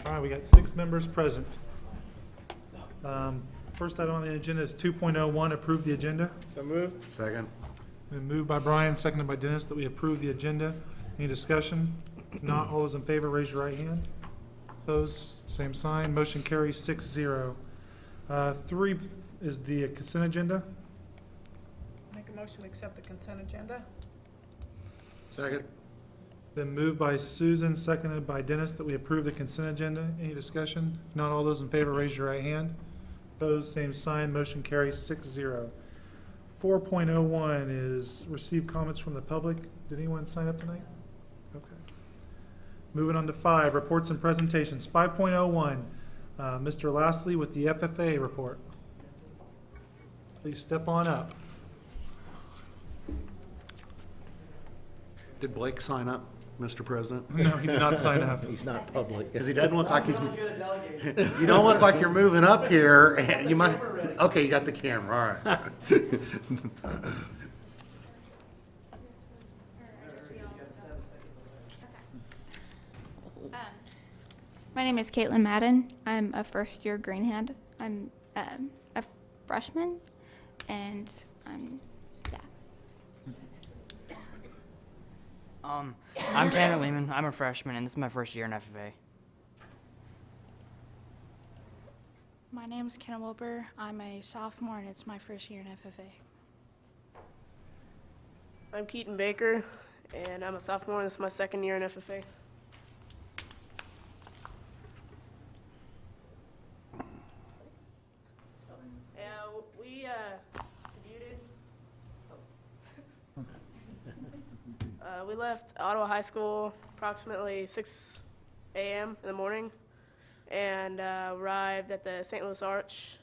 All right, we got 6 members present. First item on the agenda is 2.01, approve the agenda. So moved. Second. Been moved by Brian, seconded by Dennis, that we approve the agenda. Any discussion? If not, all those in favor, raise your right hand. Opposed, same sign. Motion carries 6-0. 3 is the consent agenda. Make a motion to accept the consent agenda. Second. Been moved by Susan, seconded by Dennis, that we approve the consent agenda. Any discussion? If not, all those in favor, raise your right hand. Opposed, same sign. Motion carries 6-0. 4.01 is receive comments from the public. Did anyone sign up tonight? Okay. Moving on to 5, reports and presentations. 5.01, Mr. Lastly with the FFA report. Please step on up. Did Blake sign up, Mr. President? No, he did not sign up. He's not public. Because he doesn't look like he's. You don't look like you're moving up here. You might. Okay, you got the camera. All right. My name is Caitlin Madden. I'm a first-year Greenhand. I'm a freshman, and I'm Tanner Lehman. I'm a freshman, and this is my first year in FFA. My name is Kenna Wilbur. I'm a sophomore, and it's my first year in FFA. I'm Keaton Baker, and I'm a sophomore, and this is my second year in FFA. We debuted. We left Ottawa High School approximately 6 a.m. in the morning, and arrived at the St. Louis Arch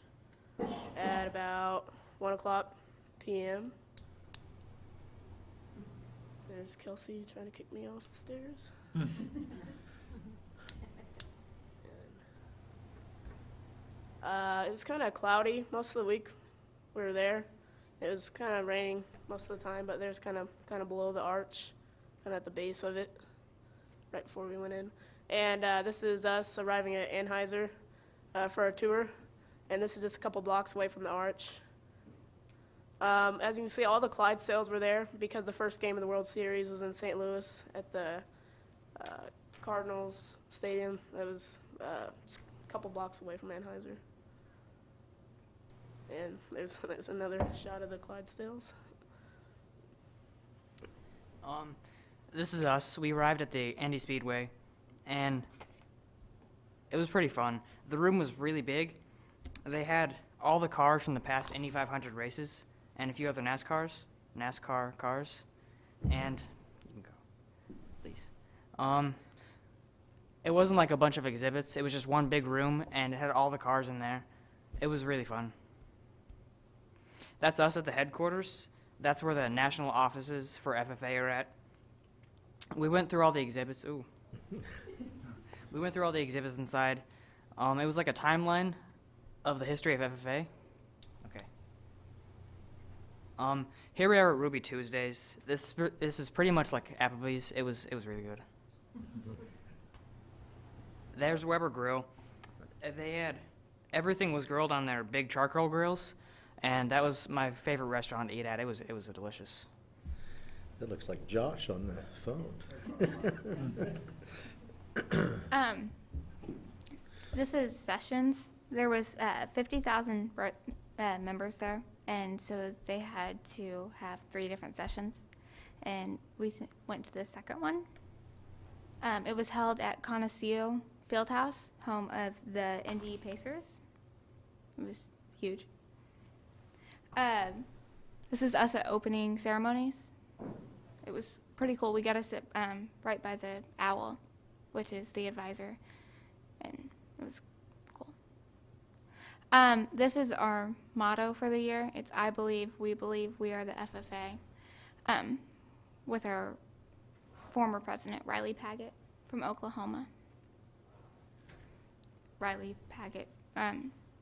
at about 1 o'clock p.m. There's Kelsey trying to kick me off the stairs. It was kind of cloudy most of the week we were there. It was kind of raining most of the time, but there's kind of below the arch, kind of at the base of it, right before we went in. And this is us arriving at Anheuser for our tour, and this is just a couple blocks away from the arch. As you can see, all the Clydesdales were there because the first game of the World Series was in St. Louis at the Cardinals Stadium. That was just a couple blocks away from Anheuser. And there's another shot of the Clydesdales. This is us. We arrived at the Indy Speedway, and it was pretty fun. The room was really big. They had all the cars from the past Indy 500 races and a few other NASCAR cars. And you can go, please. It wasn't like a bunch of exhibits. It was just one big room, and it had all the cars in there. It was really fun. That's us at the headquarters. That's where the national offices for FFA are at. We went through all the exhibits. Ooh. We went through all the exhibits inside. It was like a timeline of the history of FFA. Okay. Here we are at Ruby Tuesdays. This is pretty much like Applebee's. It was really good. There's Weber Grill. Everything was grilled on their big charcoal grills, and that was my favorite restaurant to eat at. It was delicious. That looks like Josh on the phone. this is sessions. There was 50,000 members there, and so they had to have 3 different sessions, and we went to the second one. It was held at Coneseo Fieldhouse, home of the Indy Pacers. It was huge. This is us at opening ceremonies. It was pretty cool. We got to sit right by the owl, which is the advisor, and it was cool. This is our motto for the year. It's I believe, we are the FFA, with our former president, Riley Paggett from Oklahoma. Riley Paggett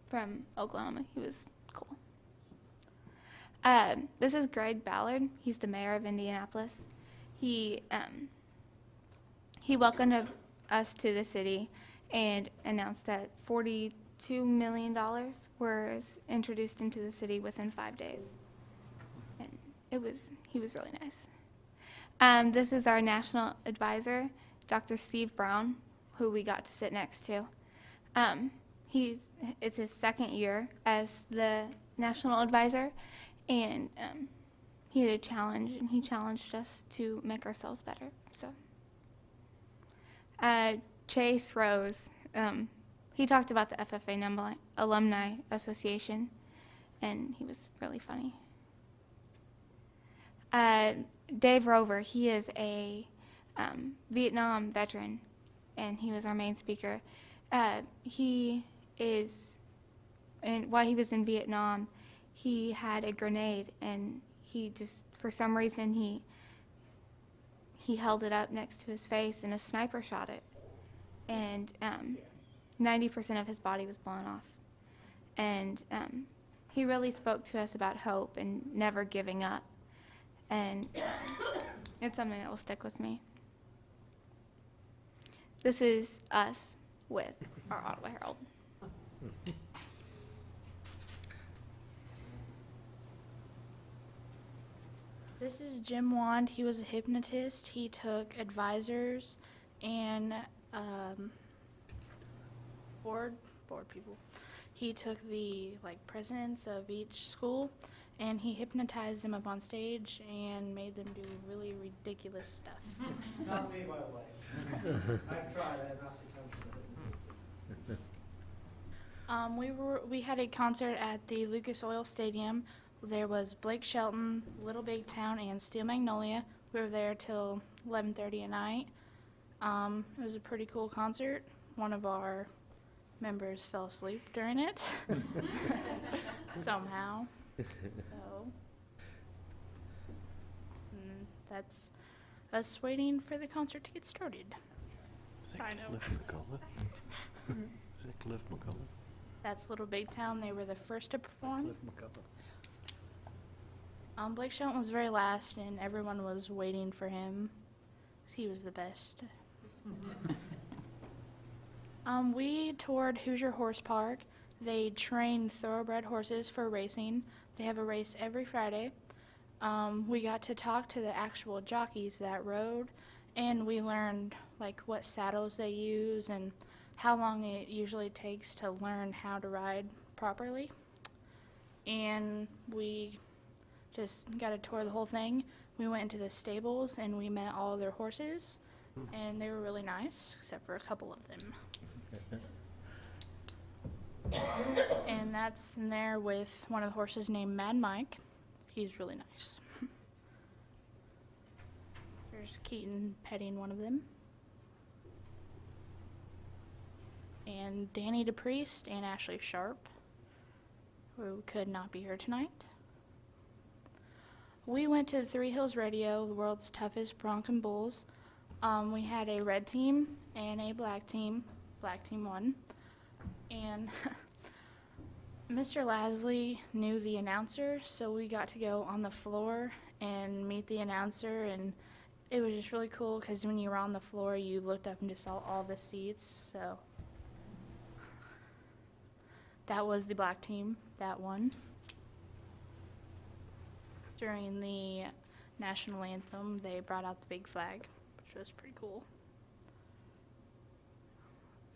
from Oklahoma. He was cool. This is Greg Ballard. He's the mayor of Indianapolis. He welcomed us to the city, and announced that $42 million was introduced into the city within 5 days. And he was really nice. This is our national advisor, Dr. Steve Brown, who we got to sit next to. It's his second year as the national advisor, and he had a challenge, and he challenged us to make ourselves better. So, Chase Rose, he talked about the FFA Alumni Association, and he was really funny. Dave Rover, he is a Vietnam veteran, and he was our main speaker. While he was in Vietnam, he had a grenade, and he just, for some reason, he held it up next to his face, and a sniper shot it, and 90% of his body was blown off. And he really spoke to us about hope and never giving up, and it's something that will stick with me. This is us with our Ottawa Herald. This is Jim Wand. He was a hypnotist. He took advisors and board people. He took the presidents of each school, and he hypnotized them up on stage and made them do really ridiculous stuff. Not me, by the way. I've tried. I have not succumbed to it. We had a concert at the Lucas Oil Stadium. There was Blake Shelton, Little Big Town, and Steel Magnolia. We were there till 11:30 at night. It was a pretty cool concert. One of our members fell asleep during it somehow. So that's us waiting for the concert to get started. Is that Cliff McCullough? Is that Cliff McCullough? That's Little Big Town. They were the first to perform. Cliff McCullough. Blake Shelton was very last, and everyone was waiting for him. He was the best. We toured Hoosier Horse Park. They train thoroughbred horses for racing. They have a race every Friday. We got to talk to the actual jockeys that rode, and we learned what saddles they use and how long it usually takes to learn how to ride properly. And we just got to tour the whole thing. We went into the stables and we met all of their horses, and they were really nice, except for a couple of them. And that's in there with one of the horses named Mad Mike. He's really nice. There's Keaton petting one of them. And Danny DePriest and Ashley Sharp, who could not be here tonight. We went to Three Hills Rodeo, the world's toughest bronc and bulls. We had a red team and a black team. Black team won. And Mr. Lasley knew the announcer, so we got to go on the floor and meet the announcer, and it was just really cool because when you were on the floor, you looked up and just saw all the seats. So that was the black team that won. During the national anthem, they brought out the big flag, which was pretty cool.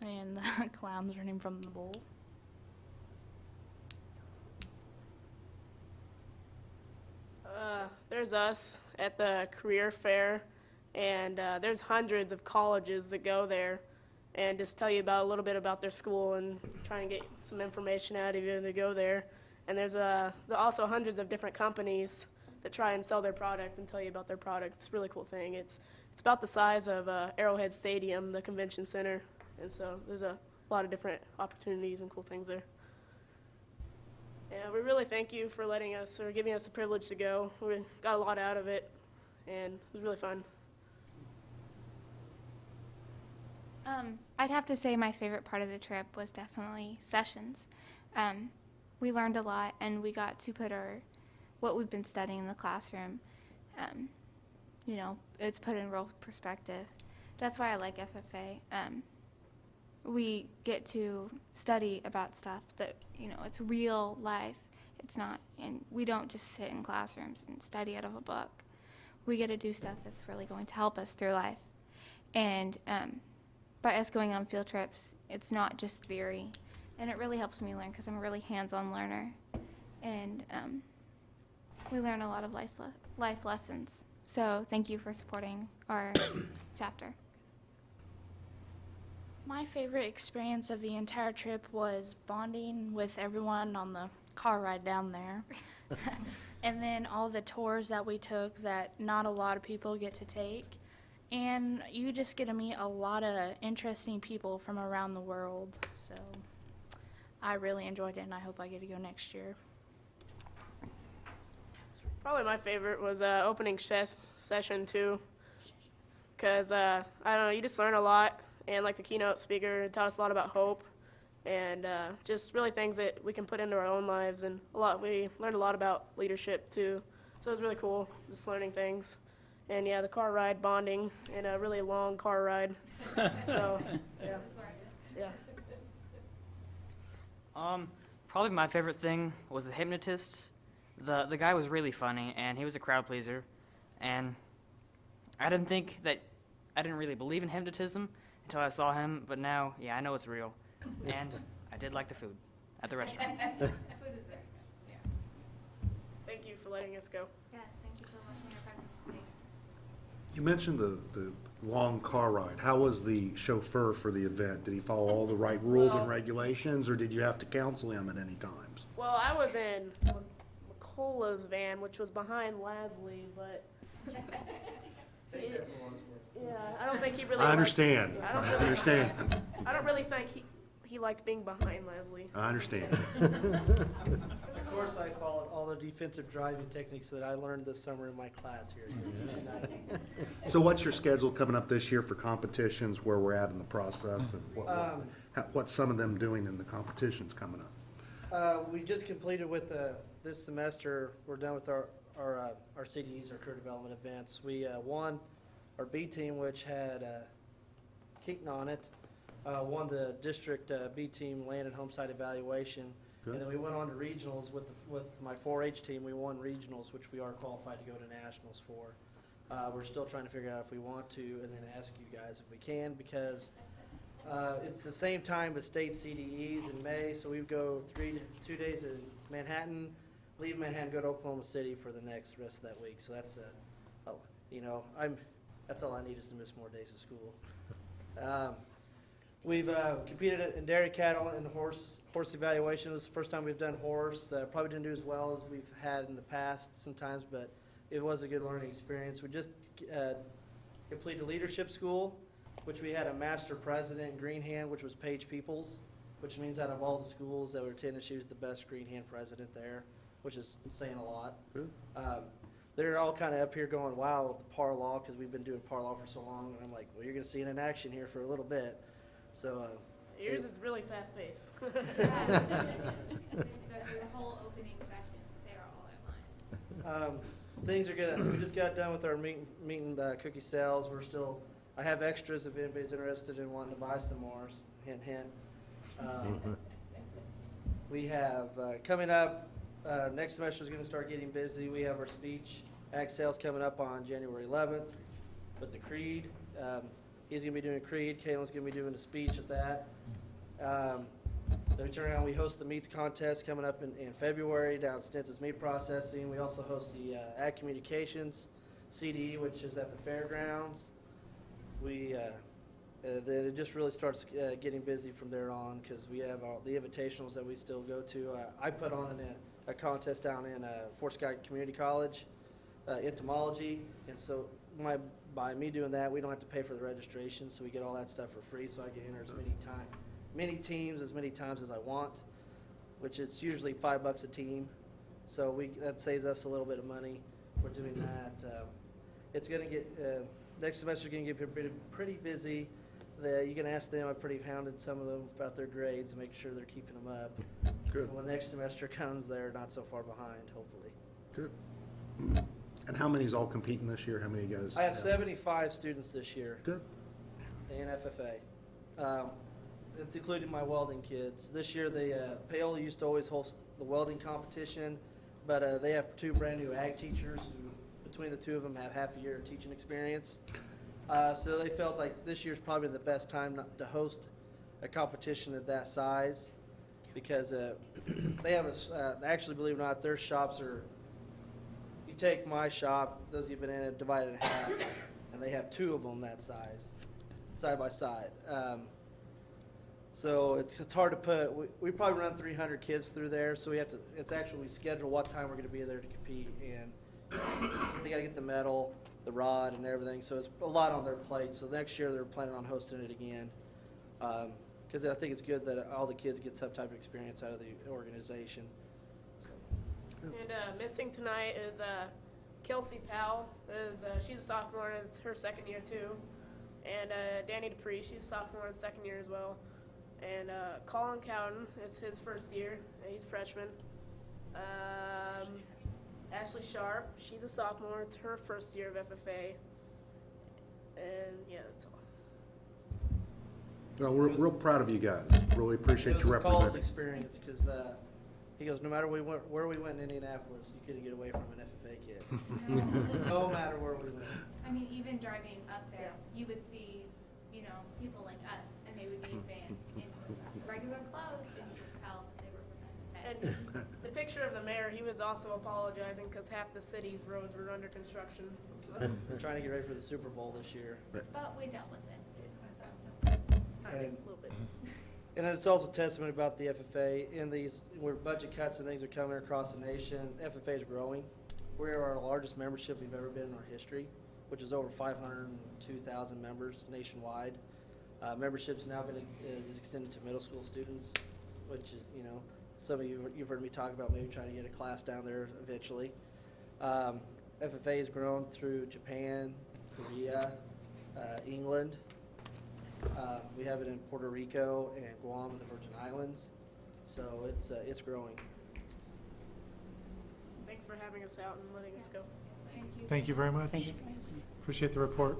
And the clowns running from the bull. There's us at the career fair, and there's hundreds of colleges that go there and just tell you about a little bit about their school and try and get some information out of you to go there. And there's also hundreds of different companies that try and sell their product and tell you about their product. It's a really cool thing. It's about the size of Arrowhead Stadium, the convention center, and so there's a lot of different opportunities and cool things there. Yeah, we really thank you for letting us or giving us the privilege to go. We got a lot out of it, and it was really fun. I'd have to say my favorite part of the trip was definitely sessions. We learned a lot, and we got to put what we've been studying in the classroom, it's put in real perspective. That's why I like FFA. we get to study about stuff that, it's real life. It's not, and we don't just sit in classrooms and study out of a book. We get to do stuff that's really going to help us through life. And by us going on field trips, it's not just theory. And it really helps me learn because I'm a really hands-on learner. And we learn a lot of life lessons. So thank you for supporting our chapter. My favorite experience of the entire trip was bonding with everyone on the car ride down there. And then all the tours that we took that not a lot of people get to take. And you just get to meet a lot of interesting people from around the world. So I really enjoyed it, and I hope I get to go next year. Probably my favorite was opening session too, because I don't know, you just learn a lot, and like the keynote speaker taught us a lot about hope, and just really things that we can put into our own lives, and we learned a lot about leadership too, so it was really cool, just learning things, and yeah, the car ride, bonding, and a really long car ride, so yeah. Probably my favorite thing was the hypnotist. The guy was really funny, and he was a crowd pleaser. And I didn't really believe in hypnotism until I saw him, but now, yeah, I know it's real. And I did like the food at the restaurant. Thank you for letting us go. Yes, thank you so much for your presence today. You mentioned the long car ride. How was the chauffeur for the event? Did he follow all the right rules and regulations, or did you have to counsel him at any times? Well, I was in McCullough's van, which was behind Lasley, but yeah, I don't think he really. I understand. I understand. I don't really think he liked being behind Lasley. I understand. Of course, I followed all the defensive driving techniques that I learned this summer in my class here at USD290. So what's your schedule coming up this year for competitions, where we're at in the process, and what's some of them doing in the competitions coming up? We just completed with this semester. We're done with our CDEs, our career development events. We won our B team, which had Keaton on it. Won the district B team land and home site evaluation. Good. And then we went on to regionals with my 4-H team. We won regionals, which we are qualified to go to nationals for. We're still trying to figure out if we want to, and then ask you guys if we can, because it's the same time as state CDEs in May, so we go 2 days in Manhattan, leave Manhattan, go to Oklahoma City for the rest of that week. So that's that's all I need, is to miss more days of school. We've competed in dairy cattle and horse evaluation. This is the first time we've done horse. Probably didn't do as well as we've had in the past sometimes, but it was a good learning experience. We just completed leadership school, which we had a master president in Greenhand, which was Paige Peoples, which means out of all the schools that were attending, she was the best Greenhand president there, which is saying a lot. Good. They're all kind of up here going, wow, with the par law, because we've been doing par law for so long. And I'm like, well, you're going to see it in action here for a little bit. So Yours is really fast paced. Go through the whole opening session, say all our lines. things are good. We just got done with our meat and cookie sales. I have extras if anybody's interested in wanting to buy some more. Hint, hint. We have coming up, next semester is going to start getting busy. We have our speech act sales coming up on January 11th with the Creed. He's going to be doing Creed. Kaylin's going to be doing the speech at that. Then we turn around, we host the meats contest coming up in February down at Stenson's Meat Processing. We also host the Ag Communications CDE, which is at the fairgrounds. Then it just really starts getting busy from there on, because we have all the invitationals that we still go to. I put on a contest down in Fort Scott Community College, entomology, and so by me doing that, we don't have to pay for the registration, so we get all that stuff for free. So I get entered many teams as many times as I want, which is usually $5 a team. So that saves us a little bit of money. We're doing that. It's going to get next semester going to get pretty busy. You can ask them. I've pretty hounded some of them about their grades, make sure they're keeping them up. Good. So when next semester comes, they're not so far behind, hopefully. Good. And how many's all competing this year? How many guys? I have 75 students this year Good. in FFA. it's including my welding kids. This year, Paola used to always host the welding competition, but they have 2 brand-new ag teachers who, between the 2 of them, have half a year of teaching experience. So they felt like this year's probably the best time to host a competition of that size, because they have actually, believe it or not, their shops are, you take my shop, those of you who've been in it, divide it in half, and they have 2 of them that size, side by side. So it's hard to put, we probably run 300 kids through there, so we schedule what time we're going to be there to compete, and they got to get the metal, the rod, and everything, so it's a lot on their plate. So next year they're planning on hosting it again, because I think it's good that all the kids get some type of experience out of the organization. And missing tonight is Kelsey Powell. She's a sophomore, and it's her 2nd year too. And Danny Dupree, she's a sophomore and 2nd year as well. And Colin Cowden is his 1st year, and he's a freshman. Ashley Sharp, she's a sophomore. It's her 1st year of FFA. And yeah, that's all. Well, we're real proud of you guys. Really appreciate you It was a Cole's representing. experience, because he goes, no matter where we went in Indianapolis, you couldn't get away from an FFA kid. No matter where we went. I mean, even driving up there, you would see, people like us, and they would be in vans in regular clothes, and you could tell that they were from FFA. And the picture of the mayor, he was also apologizing because half the city's roads were under construction. So, We're trying to get ready for the Super Bowl this year. But we dealt with it. I mean, a little bit. And it's also testament about the FFA where budget cuts and things are coming across the nation. FFA is growing. We are our largest membership we've ever been in our history, which is over 502,000 members nationwide. Membership's now is extended to middle school students, which is, some of you've heard me talk about maybe trying to get a class down there eventually. FFA has grown through Japan, Korea, England. We have it in Puerto Rico and Guam and the Virgin Islands, so it's growing. Thanks for having us out and letting us go. Thank you. Thank you very much. Thank you. Appreciate the report.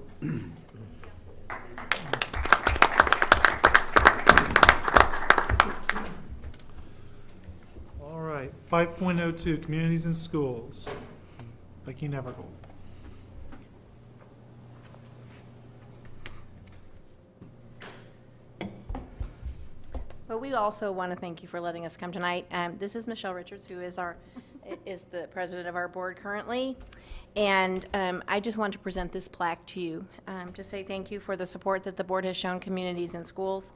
All right, 5.02, Communities and Schools. Becky Nevergold. Well, we also want to thank you for letting us come tonight. This is Michelle Richards, who is the president of our board currently. And I just want to present this plaque to you to say thank you for the support that the board has shown communities and schools.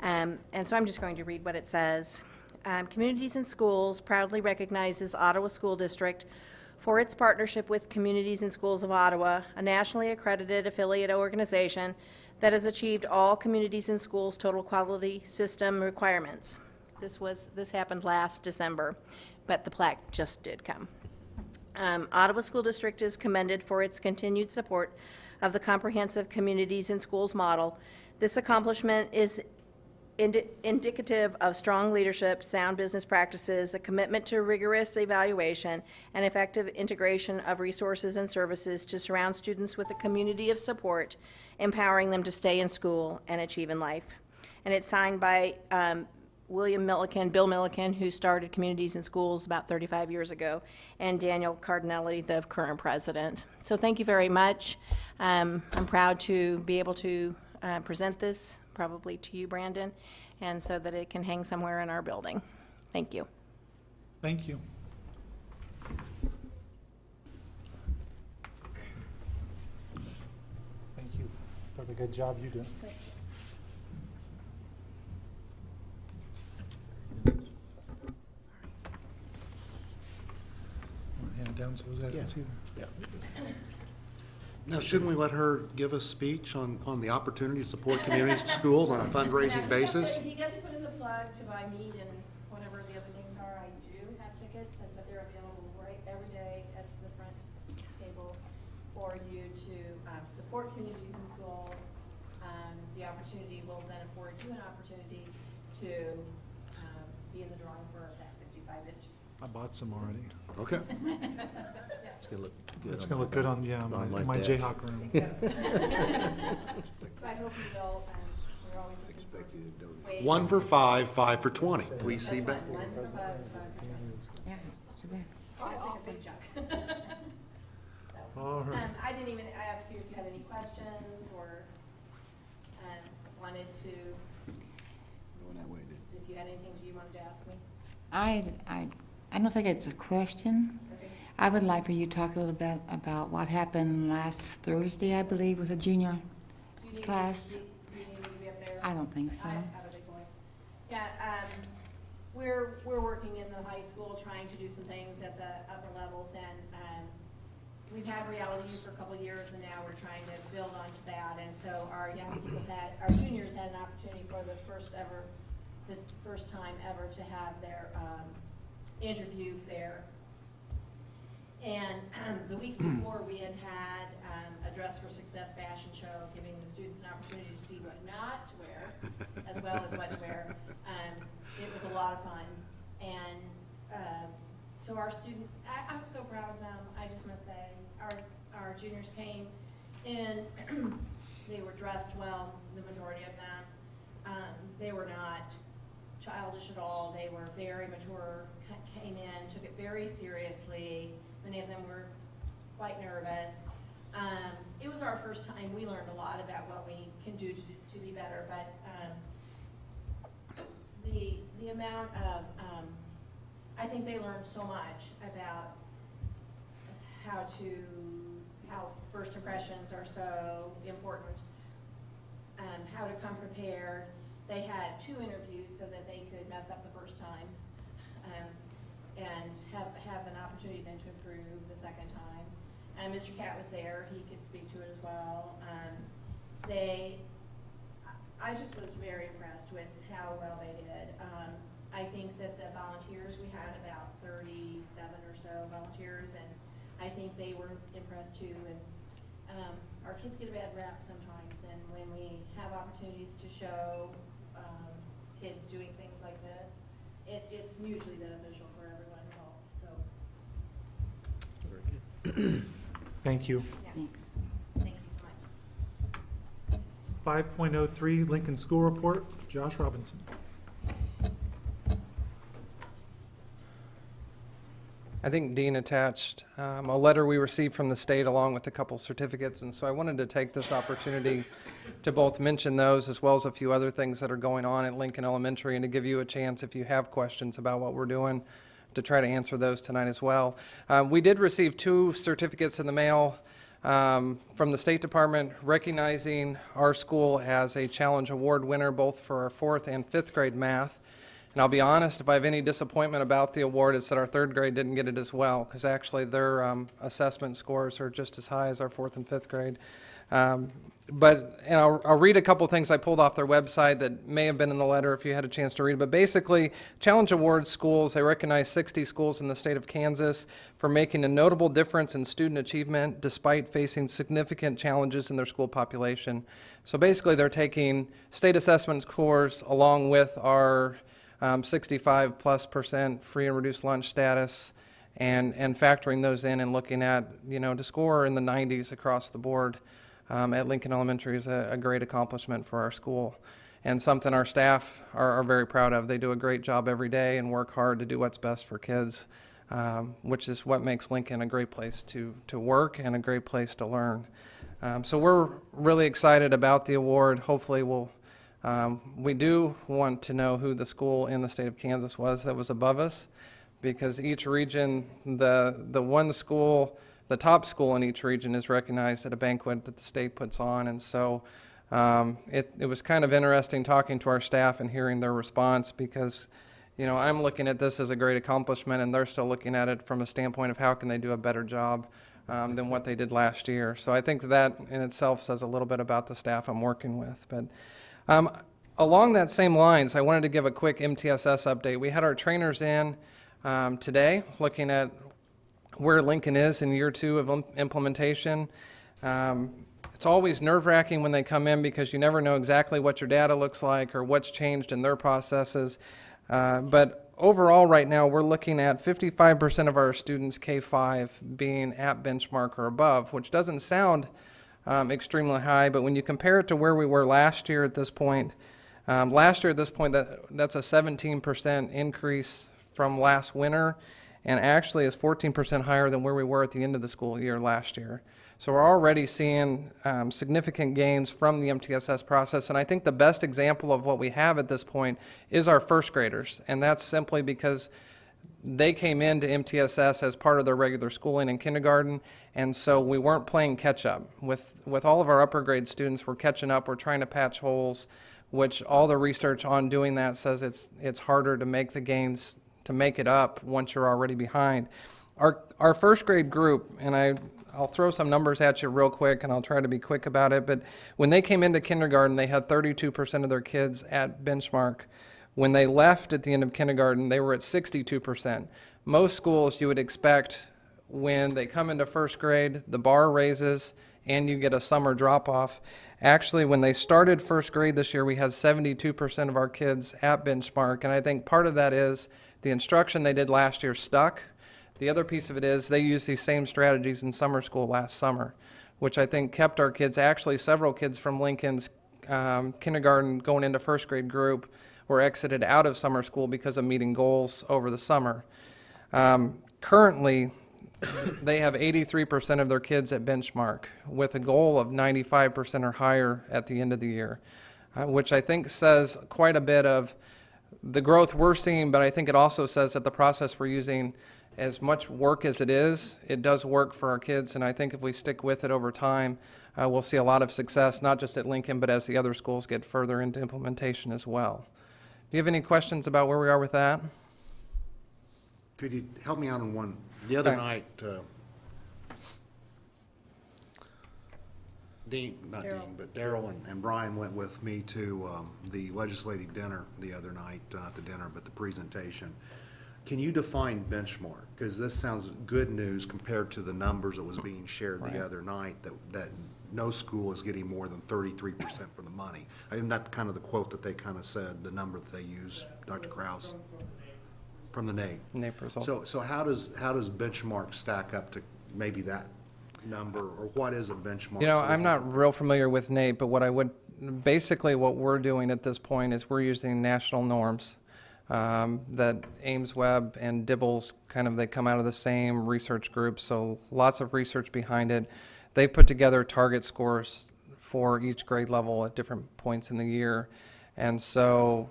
And so I'm just going to read what it says. Communities and Schools proudly recognizes Ottawa School District for its partnership with Communities and Schools of Ottawa, a nationally accredited affiliate organization that has achieved all Communities and Schools total quality system requirements. This happened last December, but the plaque just did come. Ottawa School District is commended for its continued support of the comprehensive Communities and Schools model. This accomplishment is indicative of strong leadership, sound business practices, a commitment to rigorous evaluation, and effective integration of resources and services to surround students with a community of support, empowering them to stay in school and achieve in life. And it's signed by Bill Milliken, who started Communities and Schools about 35 years ago, and Daniel Cardinelli, the current president. So thank you very much. I'm proud to be able to present this probably to you, Brandon, and so that it can hang somewhere in our building. Thank you. Thank you. Thank you for the good job you do. Hand it down so those guys can see them. Now, shouldn't we let her give a speech on the opportunity to support communities and schools on a fundraising basis? He got to put in the plug to buy meat and whatever the other things are. I do have tickets, but they're available right every day at the front table for you to support communities and schools. The opportunity will then afford you an opportunity to be in the drawing for that 55-inch. I bought some already. Okay. It's gonna look good. It's gonna look good on, on my deck. Jayhawk room. So I hope you will, we're always looking 1 for 5, 5 for 20. Please see back. Yeah, it's too bad. I'll take a big chunk. All right. I didn't even ask you if you had any questions or wanted to, if you had anything you wanted to ask me. I don't think it's a question. Okay. I would like for you to talk a little bit about what happened last Thursday, I believe, with a junior Do you need class. Do you need me to be up there? I don't think so. I have a big voice. Yeah, we're working in the high school, trying to do some things at the upper levels, and we've had reality youth for a couple of years, and now we're trying to build onto that. And so our young people our juniors had an opportunity for the first time ever to have their interview fair. And the week before, we had a Dress for Success fashion show, giving the students an opportunity to see what not to wear, as well as what to wear. It was a lot of fun. And so our I was so proud of them, I just must say. Our juniors came in, they were dressed well, the majority of them. They were not childish at all. They were very mature, came in, took it very seriously. Many of them were quite nervous. It was our first time. We learned a lot about what we can do to be better, but the amount of, I think they learned so much about how first impressions are so important, how to come prepared. They had 2 interviews so that they could mess up the first time, and have an opportunity then to improve the second time. And Mr. Cat was there, he could speak to it as well. I just was very impressed with how well they did. I think that the volunteers, we had about 37 or so volunteers, and I think they were impressed too. And our kids get a bad rap sometimes, and when we have opportunities to show kids doing things like this, it's mutually beneficial for everyone involved. So, Thank you. yeah. Thanks. Thank you so much. 5.03 Lincoln School Report, Josh Robinson. I think Dean attached a letter we received from the state along with a couple certificates, and so I wanted to take this opportunity to both mention those as well as a few other things that are going on at Lincoln Elementary, and to give you a chance, if you have questions about what we're doing, to try to answer those tonight as well. We did receive 2 certificates in the mail from the State Department recognizing our school as a Challenge Award winner both for our 4th and 5th grade math. And I'll be honest, if I have any disappointment about the award, it's that our 3rd grade didn't get it as well, because actually their assessment scores are just as high as our 4th and 5th grade. But I'll read a couple things I pulled off their website that may have been in the letter if you had a chance to read. But basically, Challenge Award schools, they recognize 60 schools in the state of Kansas for making a notable difference in student achievement despite facing significant challenges in their school population. So basically, they're taking state assessment scores along with our 65+% free and reduced lunch status, and factoring those in and looking at, to score in the 90s across the board at Lincoln Elementary is a great accomplishment for our school, and something our staff are very proud of. They do a great job every day and work hard to do what's best for kids, which is what makes Lincoln a great place to work and a great place to learn. So we're really excited about the award. Hopefully we do want to know who the school in the state of Kansas was that was above us, because each region, the one school, the top school in each region is recognized at a banquet that the state puts on. And so it was kind of interesting talking to our staff and hearing their response, because I'm looking at this as a great accomplishment, and they're still looking at it from a standpoint of how can they do a better job than what they did last year. So I think that in itself says a little bit about the staff I'm working with. But along that same lines, I wanted to give a quick MTSS update. We had our trainers in today looking at where Lincoln is in year 2 of implementation. It's always nerve-wracking when they come in, because you never know exactly what your data looks like or what's changed in their processes. But overall right now we're looking at 55% of our students K-5 being at benchmark or above, which doesn't sound extremely high, but when you compare it to where we were last year at this point, Last year at this point, that's a 17% increase from last winter, and actually is 14% higher than where we were at the end of the school year last year. So we're already seeing significant gains from the MTSS process, and I think the best example of what we have at this point is our first graders, and that's simply because they came into MTSS as part of their regular schooling in kindergarten, and so we weren't playing catch up. With all of our upper grade students, we're catching up, we're trying to patch holes, which all the research on doing that says it's harder to make the gains, to make it up once you're already behind. Our first grade group, and I'll throw some numbers at you real quick, and I'll try to be quick about it, but when they came into kindergarten, they had 32% of their kids at benchmark. When they left at the end of kindergarten, they were at 62%. Most schools, you would expect when they come into first grade, the bar raises and you get a summer drop-off. Actually, when they started first grade this year, we had 72% of our kids at benchmark, and I think part of that is the instruction they did last year stuck. The other piece of it is they used these same strategies in summer school last summer, which I think kept our kids, actually several kids from Lincoln's kindergarten going into first grade group were exited out of summer school because of meeting goals over the summer. Currently, they have 83% of their kids at benchmark with a goal of 95% or higher at the end of the year, which I think says quite a bit of the growth we're seeing, but I think it also says that the process we're using, as much work as it is, it does work for our kids, and I think if we stick with it over time, we'll see a lot of success, not just at Lincoln, but as the other schools get further into implementation as well. Do you have any questions about where we are with that? Could you help me out on one? The other Okay. night, Daryl and Brian went with me to the legislative dinner the other night, not the dinner, but the presentation. Can you define benchmark? Because this sounds good news compared to the numbers that was being shared the other night, that no school is getting more than 33% for the money. Isn't that kind of the quote that they kind of said, the number that they use, Dr. Krause? From the NAEP. NAEP result. So how does benchmark stack up to maybe that number, or what is a benchmark? You know, I'm not real familiar with NAEP, but basically what we're doing at this point is we're using national norms that Ames Webb and Dibbles they come out of the same research group, so lots of research behind it. They've put together target scores for each grade level at different points in the year. And so,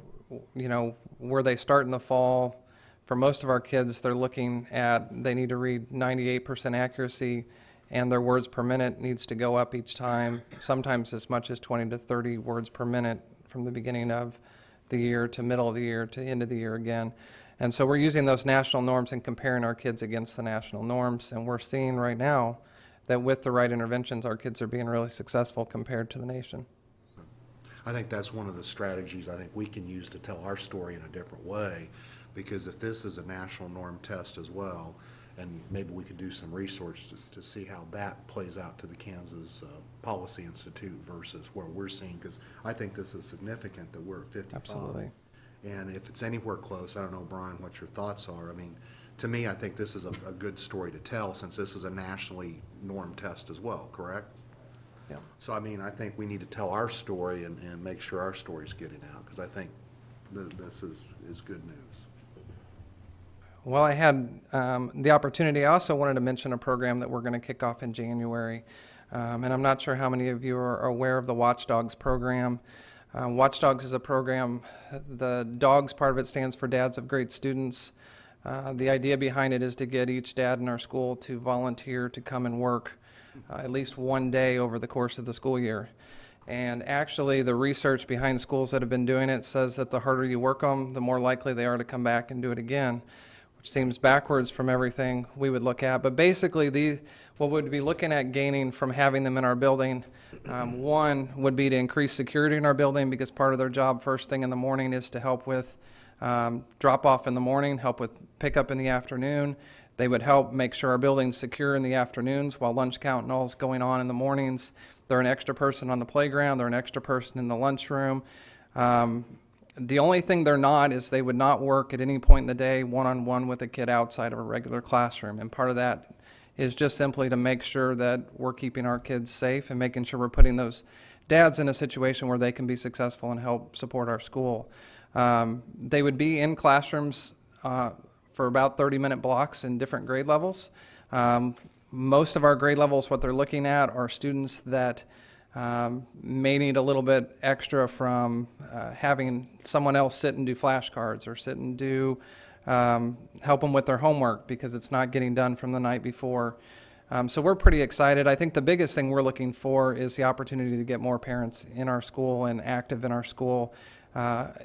where they start in the fall, for most of our kids, they're looking at, they need to read 98% accuracy, and their words per minute needs to go up each time, sometimes as much as 20 to 30 words per minute from the beginning of the year to middle of the year to end of the year again. And so we're using those national norms and comparing our kids against the national norms, and we're seeing right now that with the right interventions, our kids are being really successful compared to the nation. I think that's one of the strategies I think we can use to tell our story in a different way, because if this is a national norm test as well, and maybe we could do some research to see how that plays out to the Kansas Policy Institute versus where we're seeing, because I think this is significant that we're at 55. Absolutely. And if it's anywhere close, I don't know, Brian, what your thoughts are. I mean, to me, I think this is a good story to tell, since this is a nationally norm test as well, correct? Yeah. So, I mean, I think we need to tell our story and make sure our story's getting out, because I think this is good news. Well, I had the opportunity. I also wanted to mention a program that we're going to kick off in January. And I'm not sure how many of you are aware of the Watchdogs program. Watchdogs is a program, the DOGS part of it stands for Dads of Great Students. The idea behind it is to get each dad in our school to volunteer to come and work at least one day over the course of the school year. And actually, the research behind schools that have been doing it says that the harder you work them, the more likely they are to come back and do it again, which seems backwards from everything we would look at. But basically, what we'd be looking at gaining from having them in our building, one would be to increase security in our building, because part of their job first thing in the morning is to help with drop off in the morning, help with pickup in the afternoon. They would help make sure our building's secure in the afternoons while lunch count and all is going on in the mornings. They're an extra person on the playground. They're an extra person in the lunchroom. The only thing they're not is they would not work at any point in the day one-on-one with a kid outside of a regular classroom. And part of that is just simply to make sure that we're keeping our kids safe and making sure we're putting those dads in a situation where they can be successful and help support our school. They would be in classrooms for about 30-minute blocks in different grade levels. Most of our grade levels, what they're looking at are students that may need a little bit extra from having someone else sit and do flashcards or sit and do help them with their homework because it's not getting done from the night before. So we're pretty excited. I think the biggest thing we're looking for is the opportunity to get more parents in our school and active in our school.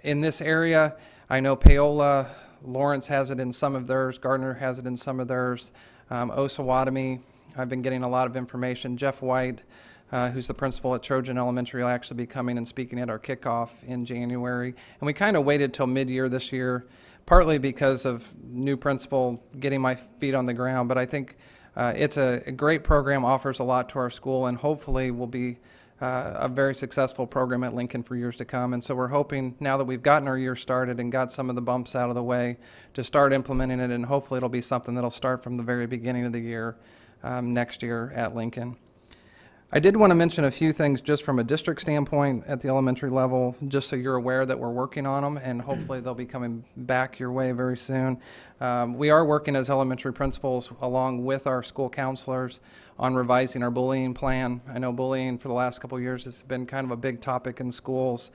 In this area, I know Paola, Lawrence has it in some of theirs, Gardner has it in some of theirs, Osawatomie, I've been getting a lot of information. Jeff White, who's the principal at Trojan Elementary, will actually be coming and speaking at our kickoff in January. And we kind of waited till mid-year this year, partly because of new principal getting my feet on the ground, but I think it's a great program, offers a lot to our school, and hopefully will be a very successful program at Lincoln for years to come. And so we're hoping, now that we've gotten our year started and got some of the bumps out of the way, to start implementing it, and hopefully it'll be something that'll start from the very beginning of the year next year at Lincoln. I did want to mention a few things just from a district standpoint at the elementary level, just so you're aware that we're working on them, and hopefully they'll be coming back your way very soon. We are working as elementary principals along with our school counselors on revising our bullying plan. I know bullying for the last couple of years has been kind of a big topic in schools.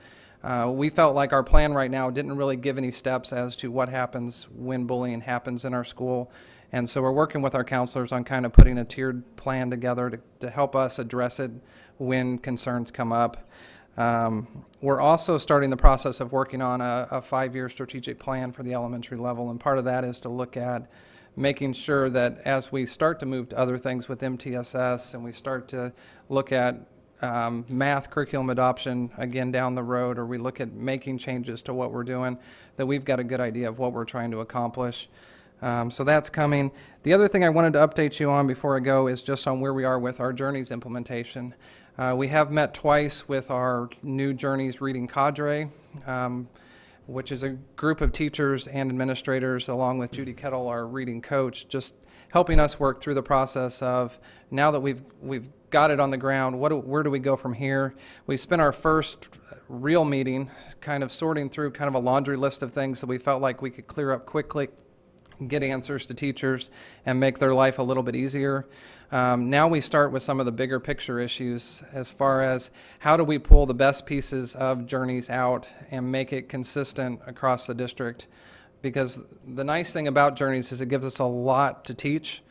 We felt like our plan right now didn't really give any steps as to what happens when bullying happens in our school. And so we're working with our counselors on kind of putting a tiered plan together to help us address it when concerns come up. We're also starting the process of working on a 5-year strategic plan for the elementary level, and part of that is to look at making sure that as we start to move to other things with MTSS and we start to look at math curriculum adoption again down the road, or we look at making changes to what we're doing, that we've got a good idea of what we're trying to accomplish. So that's coming. The other thing I wanted to update you on before I go is just on where we are with our Journeys implementation. We have met twice with our new Journeys reading cadre, which is a group of teachers and administrators, along with Judy Kettle, our reading coach, just helping us work through the process of, now that we've got it on the ground, where do we go from here? We spent our first real meeting kind of sorting through kind of a laundry list of things that we felt like we could clear up quickly, get answers to teachers, and make their life a little bit easier. Now we start with some of the bigger picture issues as far as how do we pull the best pieces of Journeys out and make it consistent across the district. Because the nice thing about Journeys is it gives us a lot to teach.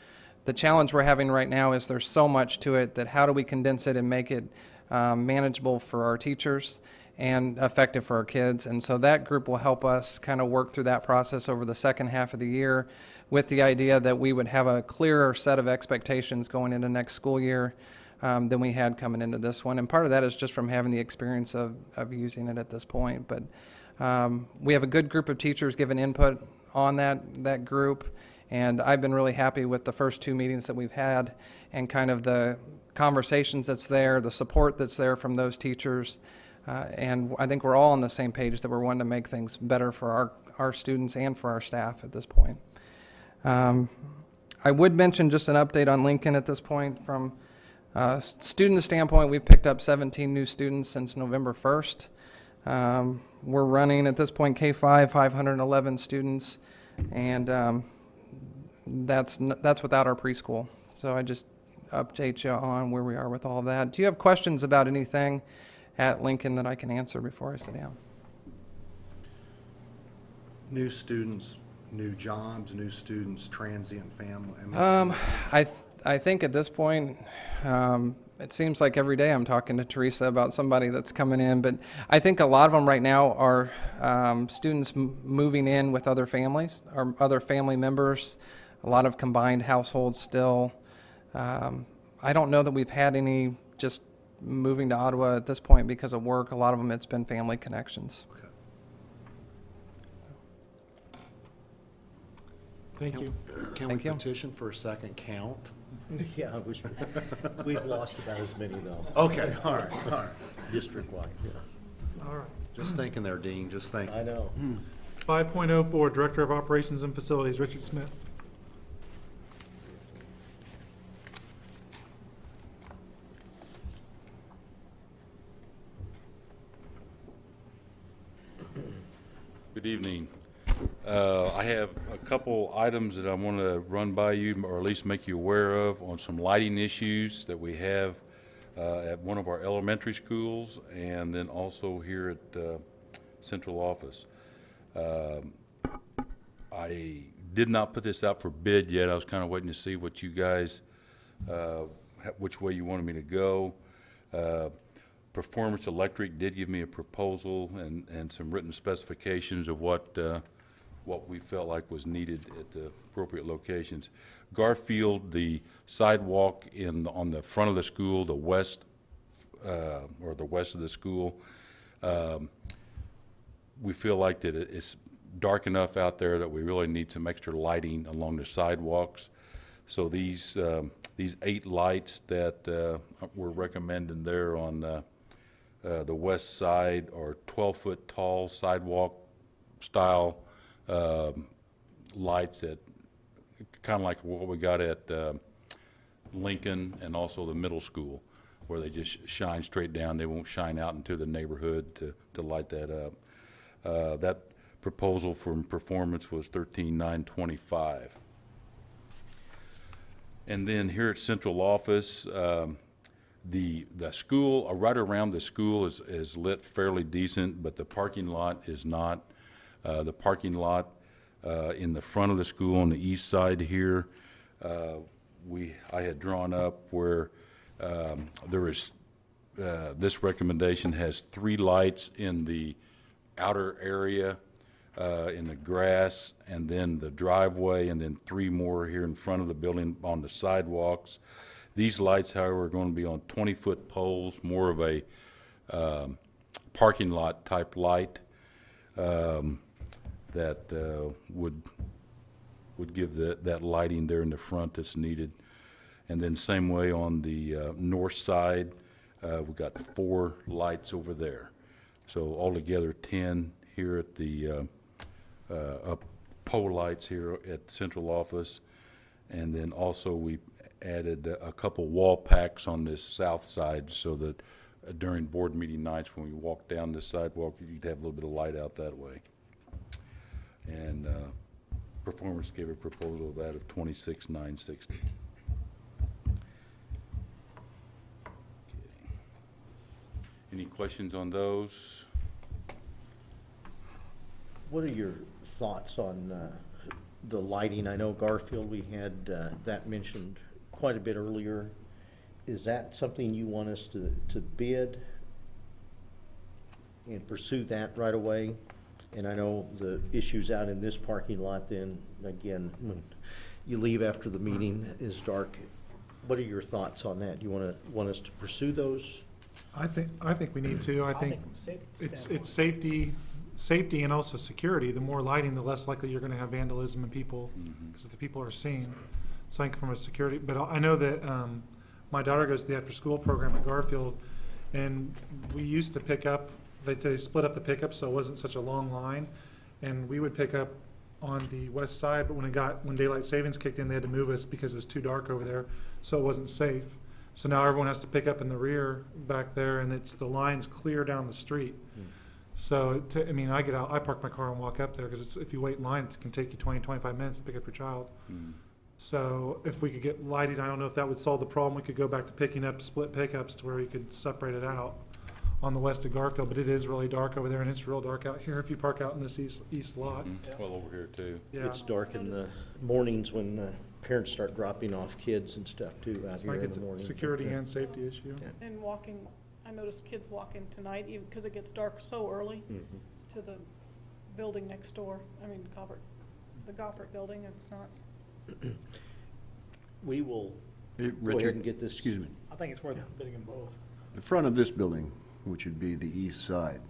The challenge we're having right now is there's so much to it that how do we condense it and make it manageable for our teachers and effective for our kids. And so that group will help us kind of work through that process over the second half of the year, with the idea that we would have a clearer set of expectations going into next school year than we had coming into this one. And part of that is just from having the experience of using it at this point. But we have a good group of teachers giving input on that group, and I've been really happy with the first 2 meetings that we've had and kind of the conversations that's there, the support that's there from those teachers. And I think we're all on the same page that we're wanting to make things better for our students and for our staff at this point. I would mention just an update on Lincoln at this point. From a student standpoint, we've picked up 17 new students since November 1st. We're running at this point K-5, 511 students, and that's without our preschool. So I just update you on where we are with all of that. Do you have questions about anything at Lincoln that I can answer before I sit down? New students, new jobs, new students, transient family? I think at this point, it seems like every day I'm talking to Teresa about somebody that's coming in, but I think a lot of them right now are students moving in with other families or other family members, a lot of combined households still. I don't know that we've had any just moving to Ottawa at this point because of work. A lot of them, it's been family connections. Okay. Thank you. Can Thank we you. petition for a second count? Yeah, I wish, we've lost about as many though. Okay, all right. District-wide, yeah. All right. Just thinking there, Dean, just thinking. I know. 5.04, Director of Operations and Facilities, Richard Smith. Good evening. I have a couple items that I want to run by you, or at least make you aware of, on some lighting issues that we have at one of our elementary schools, and then also here at central office. I did not put this out for bid yet. I was kind of waiting to see what you guys, which way you wanted me to go. Performance Electric did give me a proposal and some written specifications of what we felt like was needed at the appropriate locations. Garfield, the sidewalk on the front of the school, the west or the west of the school, we feel like that it's dark enough out there that we really need some extra lighting along the sidewalks. So these 8 lights that we're recommending there on the west side are 12-foot tall sidewalk style lights that kind of like what we got at Lincoln and also the middle school, where they just shine straight down. They won't shine out into the neighborhood to light that up. That proposal from Performance was $13,925. And then here at central office, the school, right around the school is lit fairly decent, but the parking lot is not. The parking lot in the front of the school on the east side here, I had drawn up where there is, this recommendation has 3 lights in the outer area, in the grass, and then the driveway, and then 3 more here in front of the building on the sidewalks. These lights, however, are going to be on 20-foot poles, more of a parking lot type light that would give that lighting there in the front that's needed. And then same way on the north side, we've got 4 lights over there. So altogether 10 here at the pole lights here at central office. And then also we added a couple wall packs on this south side so that during board meeting nights when we walk down this sidewalk, you'd have a little bit of light out that way. And Performance gave a proposal of that of $26,960. Any questions on those? What are your thoughts on the lighting? I know Garfield, we had that mentioned quite a bit earlier. Is that something you want us to bid and pursue that right away? And I know the issues out in this parking lot then, again, when you leave after the meeting is dark. What are your thoughts on that? You want us to pursue those? I think we need to. I think it's safety and also security. The more lighting, the less likely you're going to have vandalism and people, because the people are seeing. So I think from a security, but I know that my daughter goes to the after-school program at Garfield, and we used to pick up. They split up the pickup so it wasn't such a long line, and we would pick up on the west side. But when daylight savings kicked in, they had to move us because it was too dark over there, so it wasn't safe. So now everyone has to pick up in the rear back there, and the line's clear down the street. So, I get out, I park my car and walk up there, because if you wait in line, it can take you 20, 25 minutes to pick up your child. So if we could get lighting, I don't know if that would solve the problem. We could go back to picking up split pickups to where you could separate it out on the west of Garfield, but it is really dark over there, and it's real dark out here if you park out in this east lot. Well, over here too. Yeah. It's dark in the mornings when parents start dropping off kids and stuff too out here Like in it's the a morning. security and safety issue. Yeah. And walking, I noticed kids walking tonight, even because it gets dark so early, to the building next door. The Goffert building, it's not. We will go ahead Richard, and get this. excuse me. I think it's worth bidding them both. The front of this building, which would be the east side,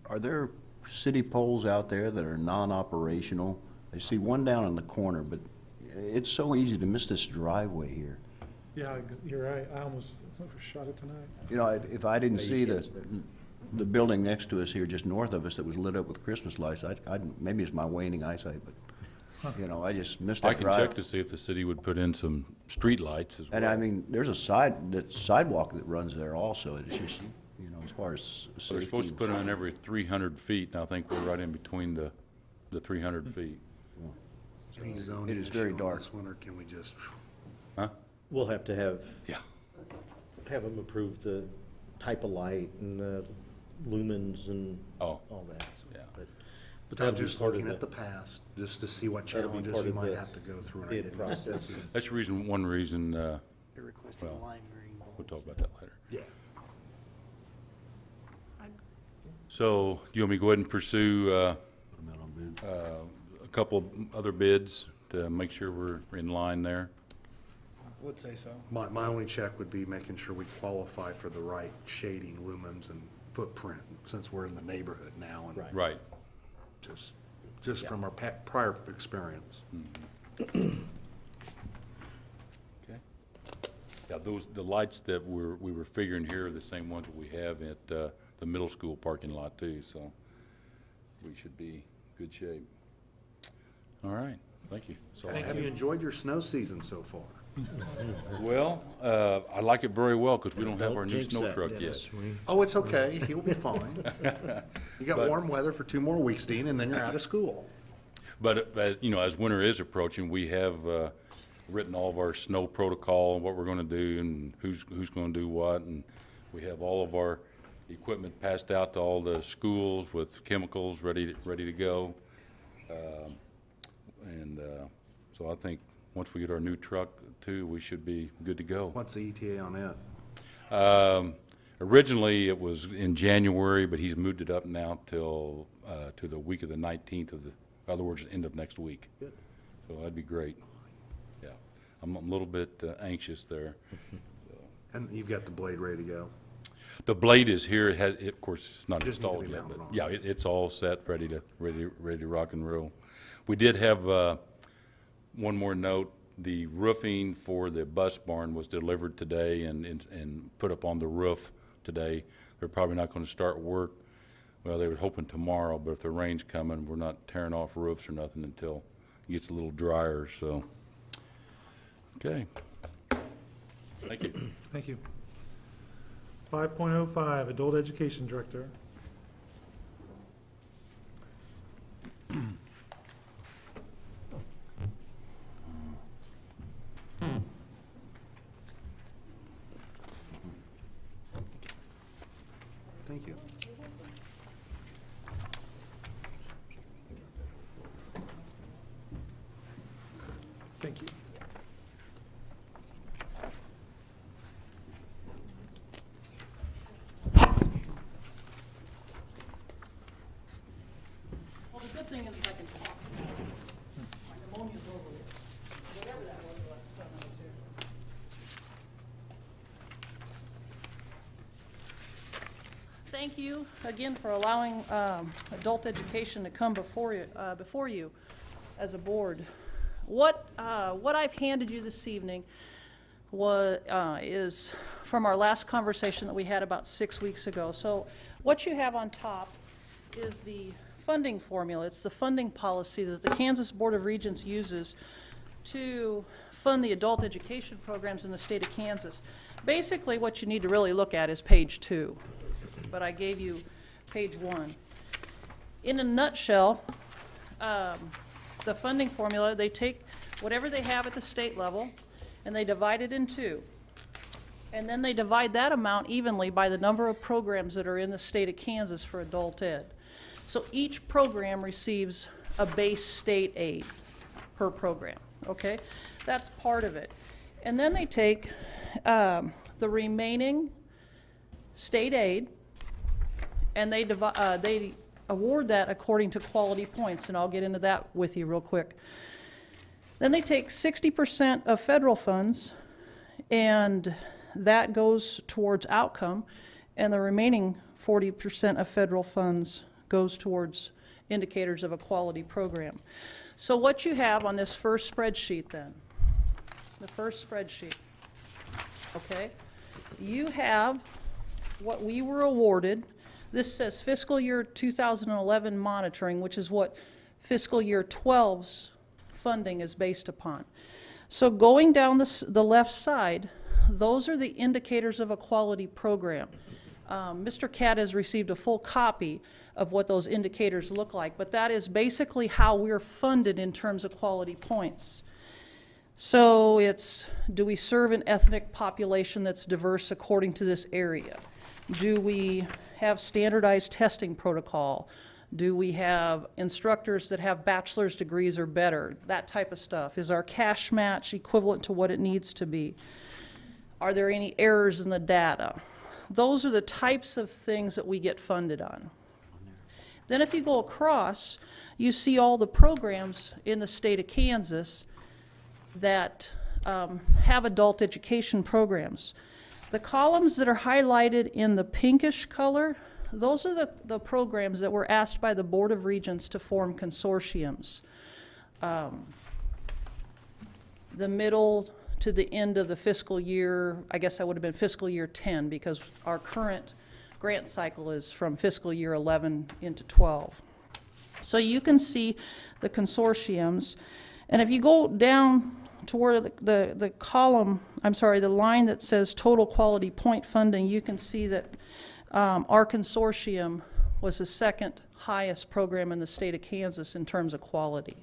are there city poles out there that are non-operational? I see one down in the corner, but it's so easy to miss this driveway here. Yeah, you're right. I almost shot it tonight. You know, if I didn't see the building next to us here, just north of us, that was lit up with Christmas lights, maybe it's my waning eyesight, but, you know, I just missed that I can drive. check to see if the city would put in some street lights as well. And I mean, there's a sidewalk that runs there also. It's just, you know, as far as So they're supposed to safety. put it on every 300 feet, and I think we're right in between the 300 feet. Any zoning It is very issue on dark. this one, or can we just, Huh? We'll have to have Yeah. them approve the type of light and the lumens and Oh, all that. yeah. But I'm that'll be just part of looking at the the past, just to see what That'll be challenges part you of might the have to go through. and I bid didn't- process. That's one reason, They're requesting Well, lime green bulbs. we'll talk about that later. Yeah. So, do you want me to go ahead and pursue Put 'em out on bid. a couple of other bids to make sure we're in line there? Would say so. My only check would be making sure we qualify for the right shading, lumens, and footprint, since we're in the neighborhood now, and Right. Right. just from our prior experience. Okay. Yeah, the lights that we were figuring here are the same ones that we have at the middle school parking lot too, so we should be good shape. All right, thank you. So Have you enjoyed your snow season so far? Well, I like it very well because we don't have our new jinx snow that, truck yet. Dennis. Oh, it's okay, he'll be fine. You got But- warm weather for 2 more weeks, Dean, and then you're out of school. But, you know, as winter is approaching, we have written all of our snow protocol and what we're going to do and who's going to do what. And we have all of our equipment passed out to all the schools with chemicals ready to go. So I think once we get our new truck too, we should be good to go. What's the ETA on it? Originally, it was in January, but he's moved it up now till to the week of the 19th of the, in other words, end of next week. Good. So that'd be great. Yeah, I'm a little bit anxious there. And you've got the blade ready to go? The blade is here. Of course, it's not Just need to installed be yet, mounted but on. yeah, it's all set, ready to rock and roll. We did have one more note. The roofing for the bus barn was delivered today and put up on the roof today. They're probably not going to start work. Well, they were hoping tomorrow, but if the rain's coming, we're not tearing off roofs or nothing until it gets a little drier, so. Okay. Thank you. Thank you. 5.05, Adult Education Director. Thank you. Thank you. Well, the good thing is I can talk. My pneumonia's over with. Whatever that was last time I was here. Thank you again for allowing adult education to come before you as a board. What I've handed you this evening is from our last conversation that we had about 6 weeks ago. So what you have on top is the funding formula. It's the funding policy that the Kansas Board of Regents uses to fund the adult education programs in the state of Kansas. Basically, what you need to really look at is page 2, but I gave you page 1. In a nutshell, the funding formula, they take whatever they have at the state level and they divide it in 2. And then they divide that amount evenly by the number of programs that are in the state of Kansas for adult ed. So each program receives a base state aid per program, okay? That's part of it. And then they take the remaining state aid and they award that according to quality points, and I'll get into that with you real quick. Then they take 60% of federal funds, and that goes towards outcome, and the remaining 40% of federal funds goes towards indicators of a quality program. So what you have on this first spreadsheet then, the first spreadsheet, okay, you have what we were awarded. This says fiscal year 2011 monitoring, which is what fiscal year 12's funding is based upon. So going down the left side, those are the indicators of a quality program. Mr. Cat has received a full copy of what those indicators look like, but that is basically how we're funded in terms of quality points. So it's, do we serve an ethnic population that's diverse according to this area? Do we have standardized testing protocol? Do we have instructors that have bachelor's degrees or better? That type of stuff. Is our cash match equivalent to what it needs to be? Are there any errors in the data? Those are the types of things that we get funded on. Then if you go across, you see all the programs in the state of Kansas that have adult education programs. The columns that are highlighted in the pinkish color, those are the programs that were asked by the Board of Regents to form consortiums. The middle to the end of the fiscal year, I guess that would have been fiscal year 10, because our current grant cycle is from fiscal year 11 into 12. So you can see the consortiums, and if you go down to where the column, I'm sorry, the line that says total quality point funding, you can see that our consortium was the second highest program in the state of Kansas in terms of quality.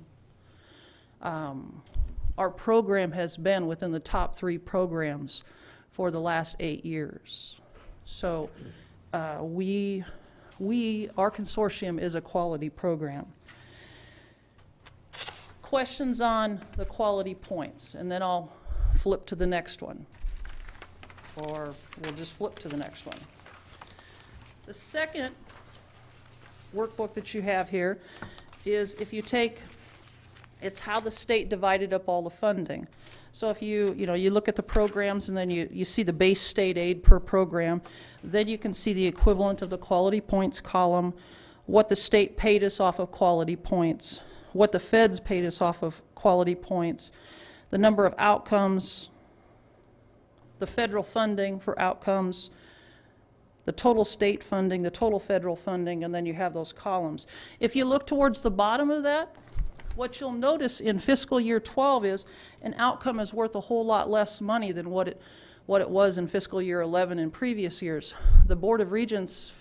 Our program has been within the top 3 programs for the last 8 years. So our consortium is a quality program. Questions on the quality points, and then I'll flip to the next one. Or we'll just flip to the next one. The second workbook that you have here is, if you take, it's how the state divided up all the funding. So if you look at the programs, and then you see the base state aid per program, then you can see the equivalent of the quality points column, what the state paid us off of quality points, what the feds paid us off of quality points, the number of outcomes, the federal funding for outcomes, the total state funding, the total federal funding, and then you have those columns. If you look towards the bottom of that, what you'll notice in fiscal year 12 is an outcome is worth a whole lot less money than what it was in fiscal year 11 and previous years. The Board of Regents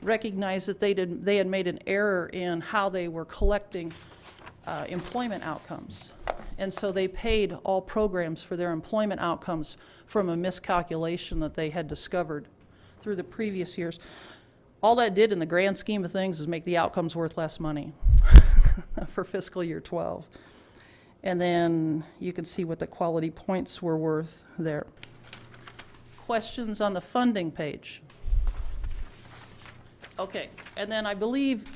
recognized that they had made an error in how they were collecting employment outcomes. And so they paid all programs for their employment outcomes from a miscalculation that they had discovered through the previous years. All that did in the grand scheme of things is make the outcomes worth less money for fiscal year 12. And then you can see what the quality points were worth there. Questions on the funding page? Okay, and then I believe,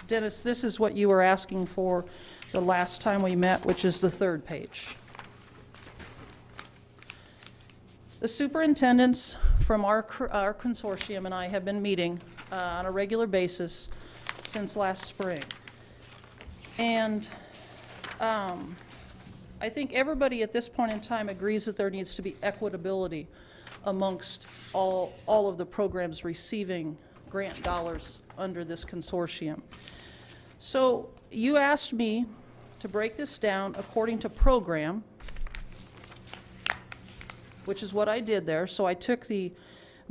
Dennis, this is what you were asking for the last time we met, which is the third page. The superintendents from our consortium and I have been meeting on a regular basis since last spring. And I think everybody at this point in time agrees that there needs to be equitability amongst all of the programs receiving grant dollars under this consortium. So you asked me to break this down according to program, which is what I did there. So I took the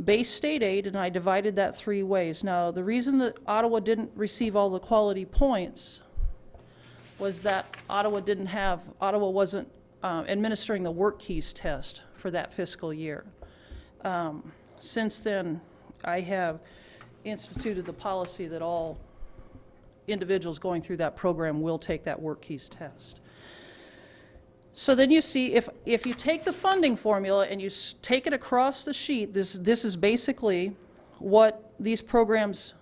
base state aid and I divided that 3 ways. Now, the reason that Ottawa didn't receive all the quality points was that Ottawa wasn't administering the work keys test for that fiscal year. Since then, I have instituted the policy that all individuals going through that program will take that work keys test. So then you see, if you take the funding formula and you take it across the sheet, this is basically what these programs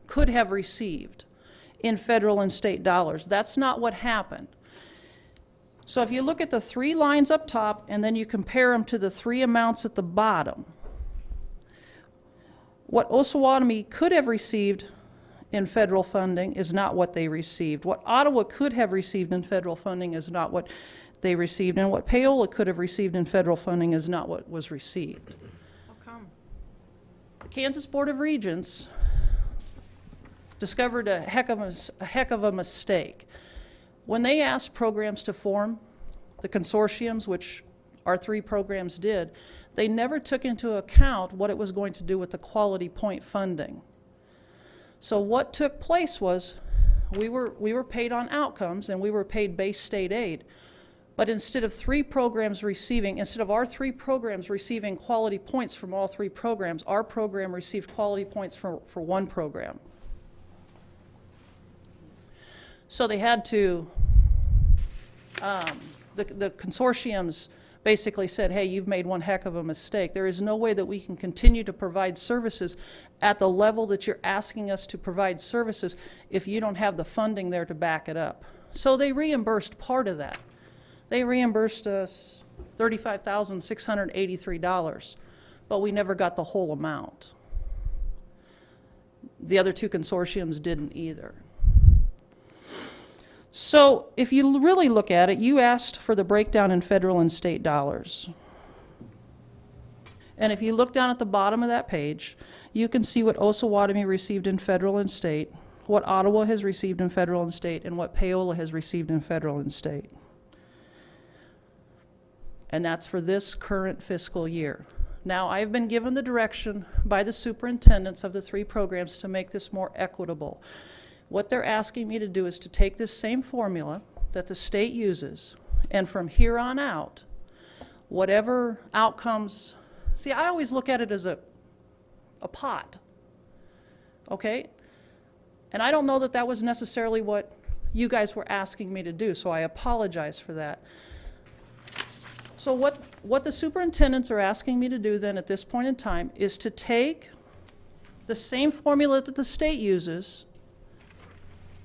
could have received in federal and state dollars. That's not what happened. So if you look at the 3 lines up top and then you compare them to the 3 amounts at the bottom, what Osawatomie could have received in federal funding is not what they received. What Ottawa could have received in federal funding is not what they received, and what Paola could have received in federal funding is not what was received. How come? The Kansas Board of Regents discovered a heck of a mistake. When they asked programs to form the consortiums, which our 3 programs did, They never took into account what it was going to do with the quality point funding. So what took place was we were paid on outcomes and we were paid base state aid. But instead of our 3 programs receiving quality points from all 3 programs, our program received quality points for 1 program. So they had to, the consortiums basically said, hey, you've made one heck of a mistake. There is no way that we can continue to provide services at the level that you're asking us to provide services if you don't have the funding there to back it up. So they reimbursed part of that. They reimbursed us $35,683, but we never got the whole amount. The other 2 consortiums didn't either. So if you really look at it, you asked for the breakdown in federal and state dollars. And if you look down at the bottom of that page, you can see what Osawatomie received in federal and state, what Ottawa has received in federal and state, and what Paola has received in federal and state. And that's for this current fiscal year. Now, I've been given the direction by the superintendents of the 3 programs to make this more equitable. What they're asking me to do is to take this same formula that the state uses, and from here on out, whatever outcomes, see, I always look at it as a pot, okay? And I don't know that that was necessarily what you guys were asking me to do, so I apologize for that. So what the superintendents are asking me to do then at this point in time is to take the same formula that the state uses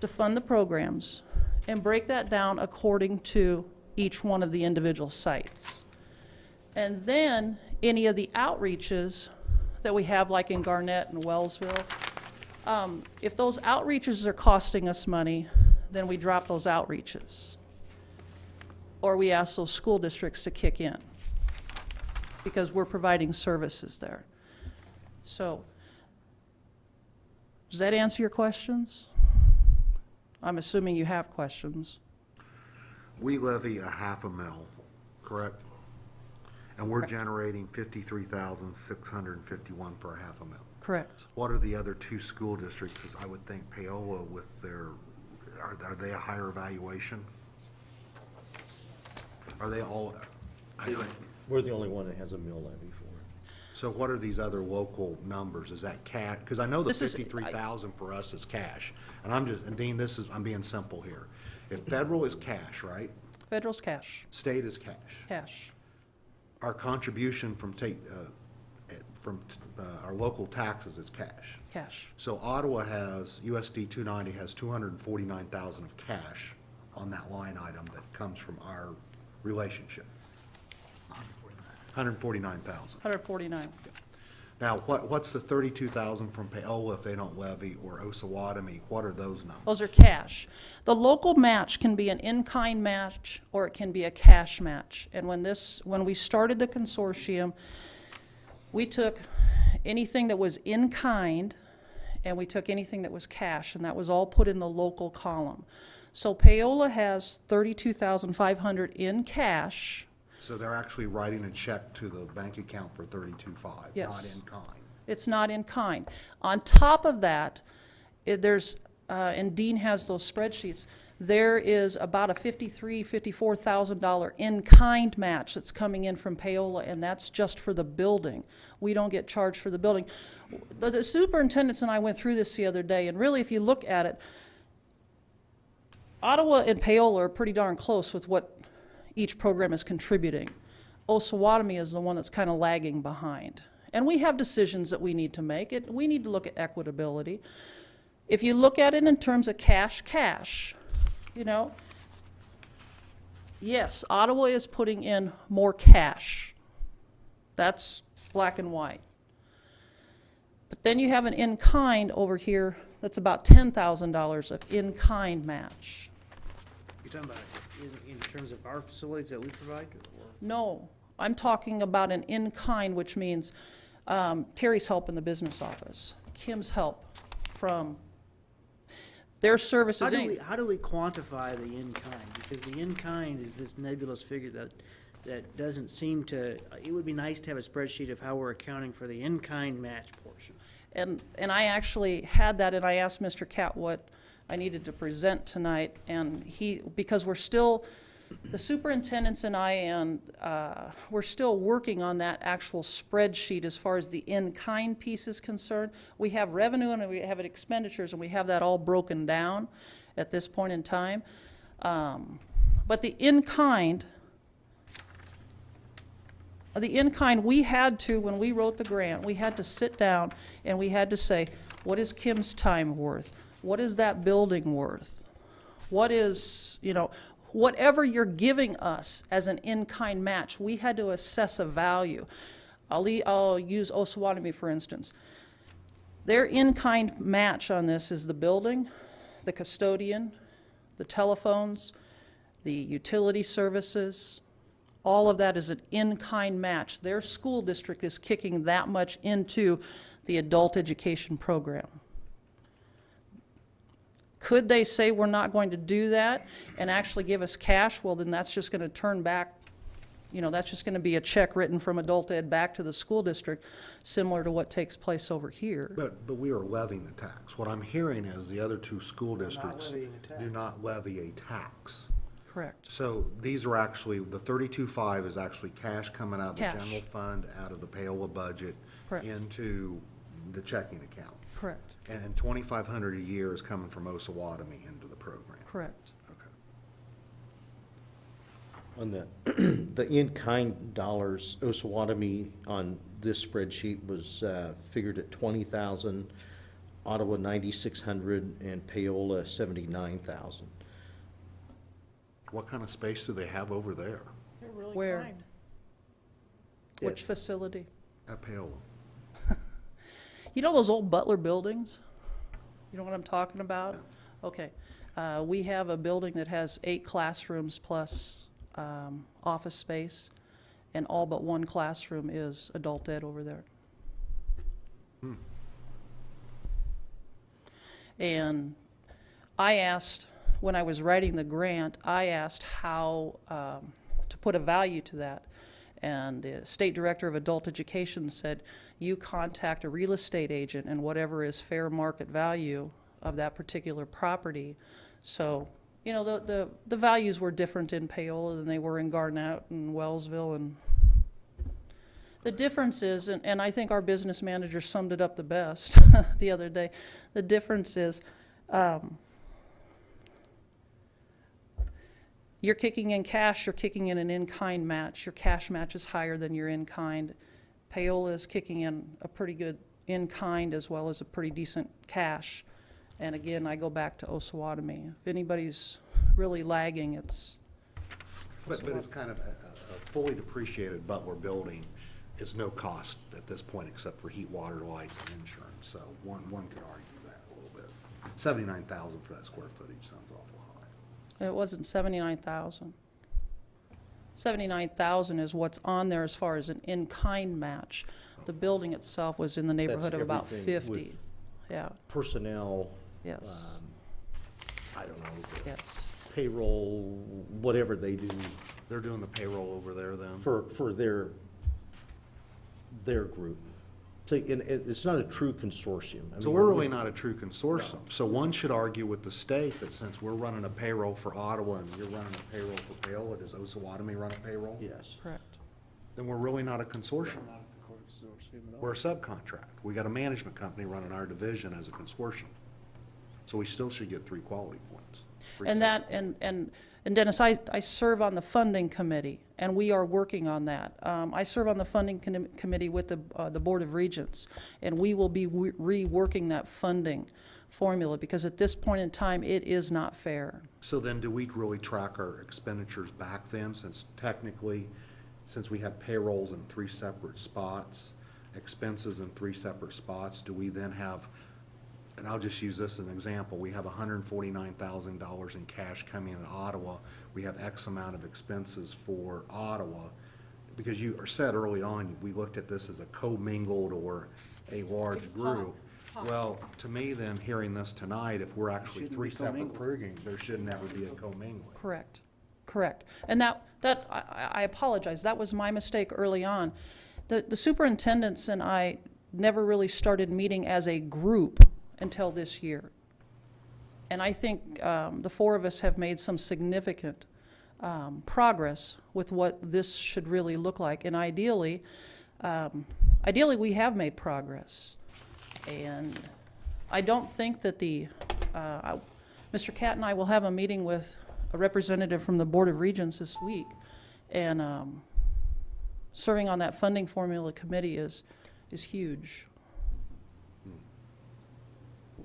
to fund the programs and break that down according to each one of the individual sites. And then any of the outreaches that we have, like in Garnett and Wellsville, if those outreaches are costing us money, then we drop those outreaches. Or we ask those school districts to kick in because we're providing services there. So, does that answer your questions? I'm assuming you have questions. We levy a $500,000, correct? And we're generating 53,651 for a $500,000. Correct. What are the other 2 school districts? Because I would think Paola with their, are they a higher evaluation? Are they all? We're the only one that has a mill levy for it. So what are these other local numbers? Is that cash? Because I know the This is- 53,000 for us is cash. And and Dean, I'm being simple here. If federal is cash, right? Federal's cash. State is cash. Cash. Our contribution from our local taxes is cash. Cash. So Ottawa has, USD290 has 249,000 of cash on that line item that comes from our relationship. 149,000. 149. Now, what's the 32,000 from Paola if they don't levy, or Osawatomie? What are those numbers? Those are cash. The local match can be an in-kind match or it can be a cash match. And when we started the consortium, we took anything that was in kind and we took anything that was cash, and that was all put in the local column. So Paola has 32,500 in cash. So they're actually writing a check to the bank account for 32.5, Yes. not in kind. It's not in kind. On top of that, there's, and Dean has those spreadsheets, there is about a $54,000 in-kind match that's coming in from Paola, and that's just for the building. We don't get charged for the building. The superintendents and I went through this the other day, and really, if you look at it, Ottawa and Paola are pretty darn close with what each program is contributing. Osawatomie is the one that's kind of lagging behind. And we have decisions that we need to make. We need to look at equitability. If you look at it in terms of cash, you know, yes, Ottawa is putting in more cash. That's black and white. But then you have an in-kind over here that's about $10,000 of in-kind match. You're talking about in terms of our facilities that we provide? No, I'm talking about an in-kind, which means Terry's help in the business office, Kim's help from their services. How do we quantify the in-kind? Because the in-kind is this nebulous figure that that doesn't seem to, it would be nice to have a spreadsheet of how we're accounting for the in-kind match portion. And I actually had that, and I asked Mr. Cat what I needed to present tonight, and because we're still, the superintendents and I, and we're still working on that actual spreadsheet as far as the in-kind piece is concerned. We have revenue and we have expenditures, and we have that all broken down at this point in time. But the in-kind, we had to, when we wrote the grant, we had to sit down and we had to say, what is Kim's time worth? What is that building worth? What is, whatever you're giving us as an in-kind match, we had to assess a value. I'll use Osawatomie, for instance. Their in-kind match on this is the building, the custodian, the telephones, the utility services. All of that is an in-kind match. Their school district is kicking that much into the adult education program. Could they say we're not going to do that and actually give us cash? Well, then that's just going to turn back, that's just going to be a check written from adult ed back to the school district, similar to what takes place over here. But we are levying the tax. What I'm hearing is the other two school districts levying a tax. do not levy a tax. Correct. So these are actually, the 32.5 is actually cash coming out of the Cash. general fund, out of the payola budget, Correct. into the checking account. Correct. And 2,500 a year is coming from Osawatomie into the program. Correct. Okay. On the in-kind dollars, Osawatomie on this spreadsheet was figured at 20,000, Ottawa 9,600, and Paola 79,000. What kind of space do they have over there Where? Which facility? at Paola? You know those old Butler buildings? You know what I'm talking about? Yeah. Okay. We have a building that has 8 classrooms plus office space, and all but one classroom is adult ed over there. And I asked, when I was writing the grant, I asked how to put a value to that. And the state director of adult education said, you contact a real estate agent and whatever is fair market value of that particular property. So, the values were different in Paola than they were in Garnett and Wellsville. And the difference is, and I think our business manager summed it up the best the other day, the difference is you're kicking in cash, you're kicking in an in-kind match. Your cash match is higher than your in-kind. Paola is kicking in a pretty good in-kind as well as a pretty decent cash. And again, I go back to Osawatomie. If anybody's really lagging, it's... But it's kind of a fully depreciated Butler building is no cost at this point except for heat, water, lights, and insurance. So one could argue that a little bit. 79,000 for that square footage sounds awful high. It wasn't 79,000. 79,000 is what's on there as far as an in-kind match. The building itself was in the neighborhood of about everything 50. with Yeah, Personnel, yes, I don't know, the yes. payroll, whatever they do They're doing the payroll over there then? for their group. So, and it's not a true consortium. I So mean, we're really not a true consortium. So one should argue with the state that since we're running a payroll for Ottawa and you're running a payroll for Paola, does Osawatomie run a payroll? Yes. Correct. Then we're really not a consortium. We're a subcontract. We got a management company running our division as a consortium. So we still should get 3 quality points. And that, and Dennis, I serve on the funding committee, and we are working on that. I serve on the funding committee with the Board of Regents, and we will be reworking that funding formula, because at this point in time, it is not fair. So then do we really track our expenditures back then, since technically, since we have payrolls in 3 separate spots, expenses in 3 separate spots, do we then have, and I'll just use this as an example, we have $149,000 in cash coming in Ottawa, we have X amount of expenses for Ottawa, because you said early on, we looked at this as a commingled or a large group. Well, to me then, hearing this tonight, if we're actually Shouldn't 3 be separate commingled. programs, there should never be a commingling. Correct, correct. And that I apologize, that was my mistake early on. The superintendents and I never really started meeting as a group until this year. And I think the four of us have made some significant progress with what this should really look like. And ideally, we have made progress. And I don't think that Mr. Catt and I will have a meeting with a representative from the Board of Regents this week. And serving on that funding formula committee is huge.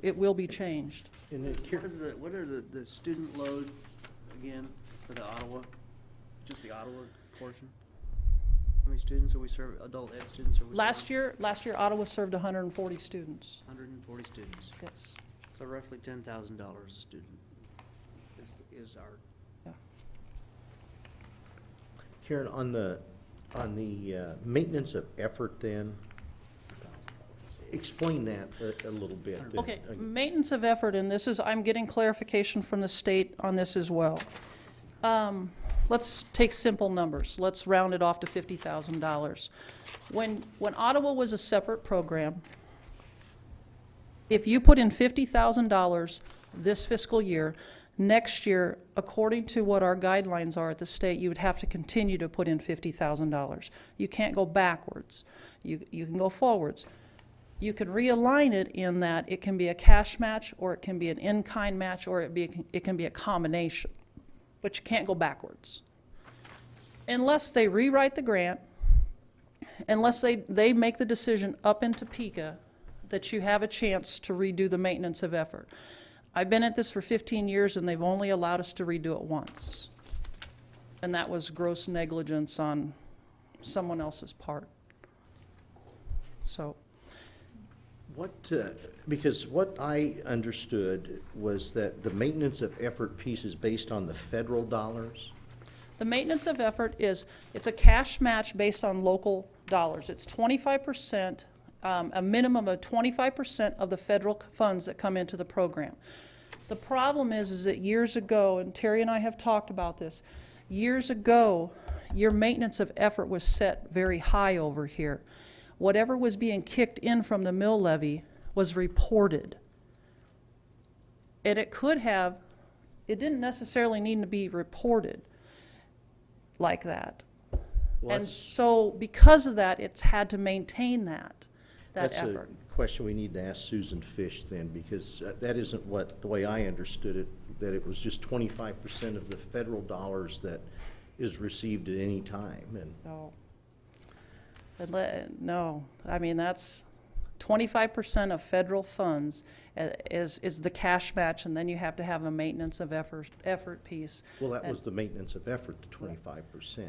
It will be changed. And it- What are the student load again for the Ottawa, just the Ottawa portion? How many students are we serving, adult ed students are we serving? Last year, Ottawa served 140 students. 140 students. Yes. So roughly $10,000 a student is our, Karen, on the maintenance of effort then, explain that a little bit. Okay, maintenance of effort, and this is, I'm getting clarification from the state on this as well. Let's take simple numbers. Let's round it off to $50,000. When Ottawa was a separate program, if you put in $50,000 this fiscal year, next year, according to what our guidelines are at the state, you would have to continue to put in $50,000. You can't go backwards. You can go forwards. You can realign it in that it can be a cash match, or it can be an in-kind match, or it can be a combination. But you can't go backwards. Unless they rewrite the grant, unless they make the decision up in Topeka that you have a chance to redo the maintenance of effort. I've been at this for 15 years, and they've only allowed us to redo it once. And that was gross negligence on someone else's part. So. Because what I understood was that the maintenance of effort piece is based on the federal dollars. The maintenance of effort it's a cash match based on local dollars. It's 25%, a minimum of 25% of the federal funds that come into the program. The problem is that years ago, and Terry and I have talked about this, years ago, your maintenance of effort was set very high over here. Whatever was being kicked in from the mill levy was reported. And it didn't necessarily need to be reported like that. And so because of that, it's had to maintain that That's effort. a question we need to ask Susan Fish then, because that isn't the way I understood it, that it was just 25% of the federal dollars that is received at any time. And No, I mean, that's 25% of federal funds is the cash match, and then you have to have a maintenance of effort piece. well, that was the maintenance of effort, the 25%.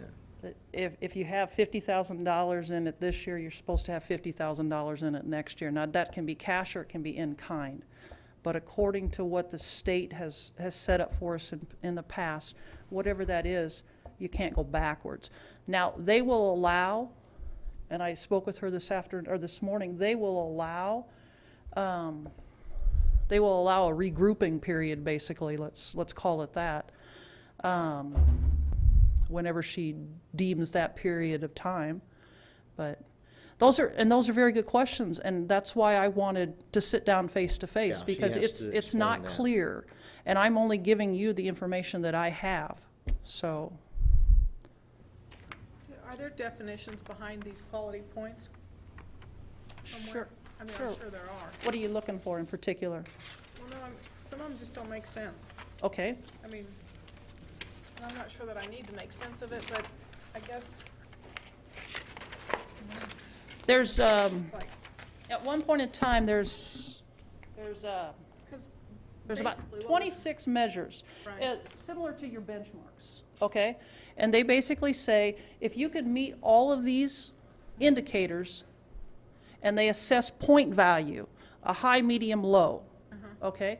If you have $50,000 in it this year, you're supposed to have $50,000 in it next year. Now, that can be cash or it can be in kind. But according to what the state has set up for us in the past, whatever that is, you can't go backwards. Now, they will allow, and I spoke with her this morning, they will allow a regrouping period, basically, let's call it that, whenever she deems that period of time. But those are very good questions, and that's why I wanted to sit down face to face, Yeah, because she has to it's not explain that. clear, and I'm only giving you the information that I have. So Are there definitions behind these quality points? somewhere? sure. I mean, Sure. I'm sure there are. What are you looking for in particular? Well, no, some of them just don't make sense. Okay. I mean, and I'm not sure that I need to make sense of it, but I guess, There's like, at one point in time, there's 'cause about basically what 26 measures, Right. similar to your benchmarks, okay? And they basically say, if you can meet all of these indicators, and they assess point value, a high, medium, low, okay?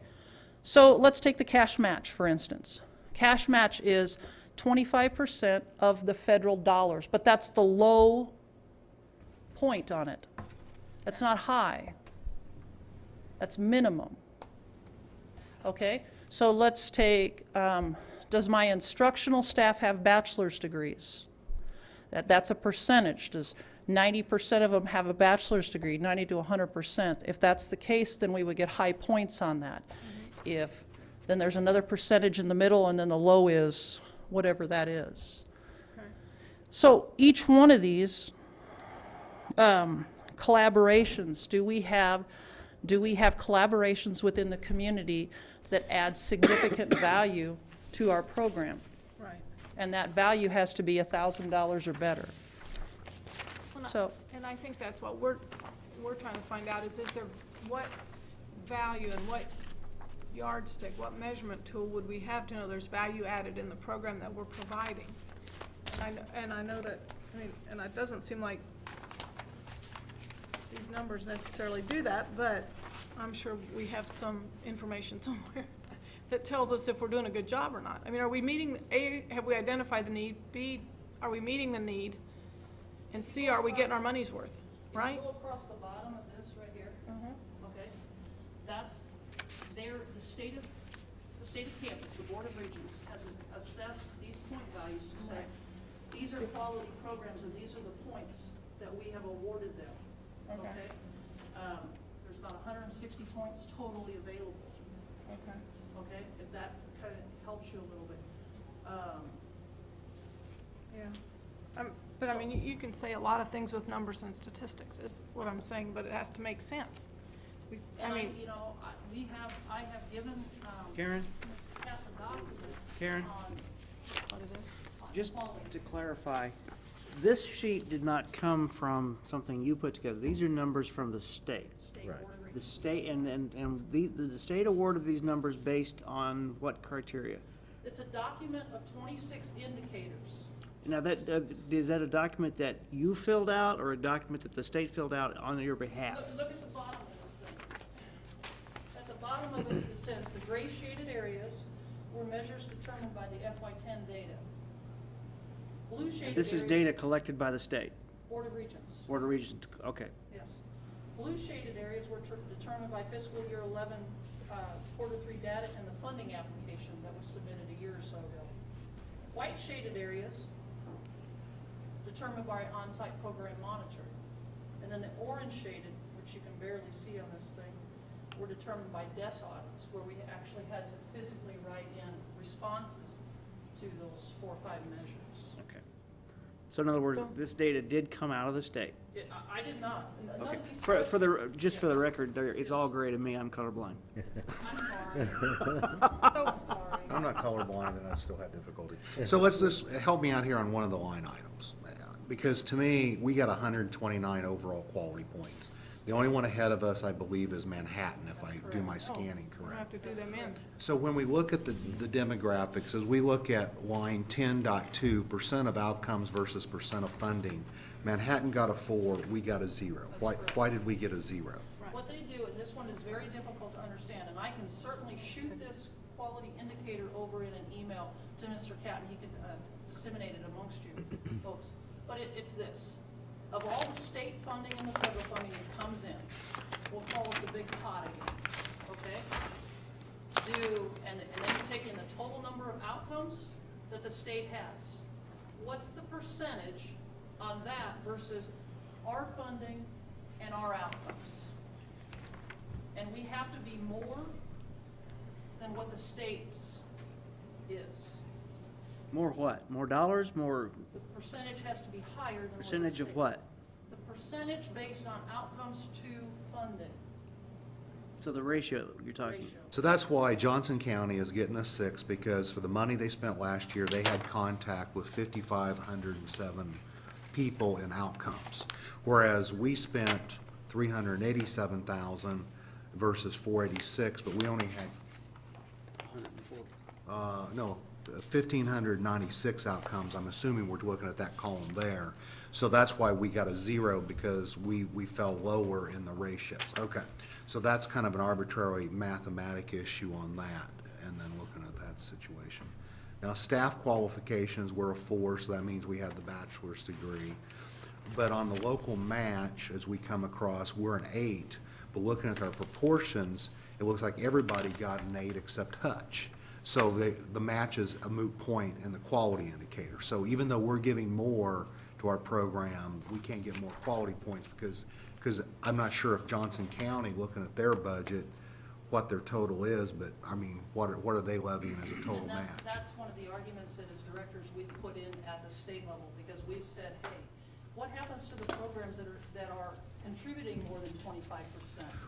So let's take the cash match, for instance. Cash match is 25% of the federal dollars, but that's the low point on it. That's not high. That's minimum. Okay, so let's take Does my instructional staff have bachelor's degrees? That's a percentage. Does 90% of them have a bachelor's degree, 90 to 100%? If that's the case, then we would get high points on that. If, then there's another percentage in the middle, and then the low is whatever that is. So each one of these collaborations, do we have collaborations within the community that add significant value to our program? Right. And that value has to be $1,000 or better. Well, So, and I think that's what we're trying to find out is there, what value and what yardstick, what measurement tool would we have to know there's value added in the program that we're providing? And I know that, I mean, and it doesn't seem like these numbers necessarily do that, but I'm sure we have some information somewhere that tells us if we're doing a good job or not. I mean, are we meeting, A, have we identified the need? B, are we meeting the need? And C, are we getting our money's worth, right? If you go across the bottom of this right here, okay, that's there, the state of Kansas, the Board of Regents has assessed these point values to say, these are quality programs and these are the points that we have awarded them, okay? There's about 160 points totally available. Okay, if that kind of helps you a little bit. Yeah. But I mean, you can say a lot of things with numbers and statistics, is what I'm saying, but it has to make sense. And I have given, Karen? Ms. Kat the document Karen? on, what is it? Just Quality. to clarify, this sheet did not come from something you put together. These are numbers from the state. State Right. Board of The Regents. state, and the state awarded these numbers based on what criteria? It's a document of 26 indicators. Now, is that a document that you filled out, or a document that the state filled out on your behalf? Look at the bottom of this thing. At the bottom of it, it says the gray shaded areas were measures determined by the FY10 data. Blue shaded This is areas- data collected by the state, Board of Regents. Board of Regents, okay. Yes. Blue shaded areas were determined by fiscal year 11, quarter 3 data and the funding application that was submitted a year or so ago. White shaded areas determined by on-site program monitoring. And then the orange shaded, which you can barely see on this thing, were determined by desk audits, where we actually had to physically write in responses to those 4 or 5 measures. Okay. So in other words, this data did come out of the state? I did not. None Okay. of these For the, spreadsheets- just for the record, it's all gray to me, I'm colorblind. I'm sorry. I'm sorry. I'm not colorblind and I still had difficulty. So let's just, help me out here on one of the line items. Because to me, we got 129 overall quality points. The only one ahead of us, I believe, is Manhattan, if I do my scanning We'll have correct. to do them in. So when we look at the demographics, as we look at line 10.2, percent of outcomes versus percent of funding, Manhattan got a 4, we got a 0. Why did we get a 0? What they do, and this one is very difficult to understand, and I can certainly shoot this quality indicator over in an email to Mr. Cat, and he can disseminate it amongst you folks. But it's this. Of all the state funding and the federal funding that comes in, we'll call it the big pot again, okay? And then you take in the total number of outcomes that the state has. What's the percentage on that versus our funding and our outcomes? And we have to be more than what the state's is. More what? More dollars, more The percentage has to be higher than what the percentage of state- what? The percentage based on outcomes to funding So the ratio you're talking. ratio. So that's why Johnson County is getting a 6, because for the money they spent last year, they had contact with 5,507 people in outcomes. Whereas we spent 387,000 versus 486, but we only had, 1,596 outcomes. I'm assuming we're looking at that column there. So that's why we got a 0, because we fell lower in the ratios. Okay, so that's kind of an arbitrary mathematic issue on that, and then looking at that situation. Now, staff qualifications were a 4, so that means we have the bachelor's degree. But on the local match, as we come across, we're an 8, but looking at our proportions, it looks like everybody got an 8 except Hutch. So the match is a moot point in the quality indicator. So even though we're giving more to our program, we can't get more quality points because I'm not sure if Johnson County, looking at their budget, what their total is, but I mean, what are they levying as a total And match? that's one of the arguments that as directors we've put in at the state level, because we've said, hey, what happens to the programs that are contributing more than 25%?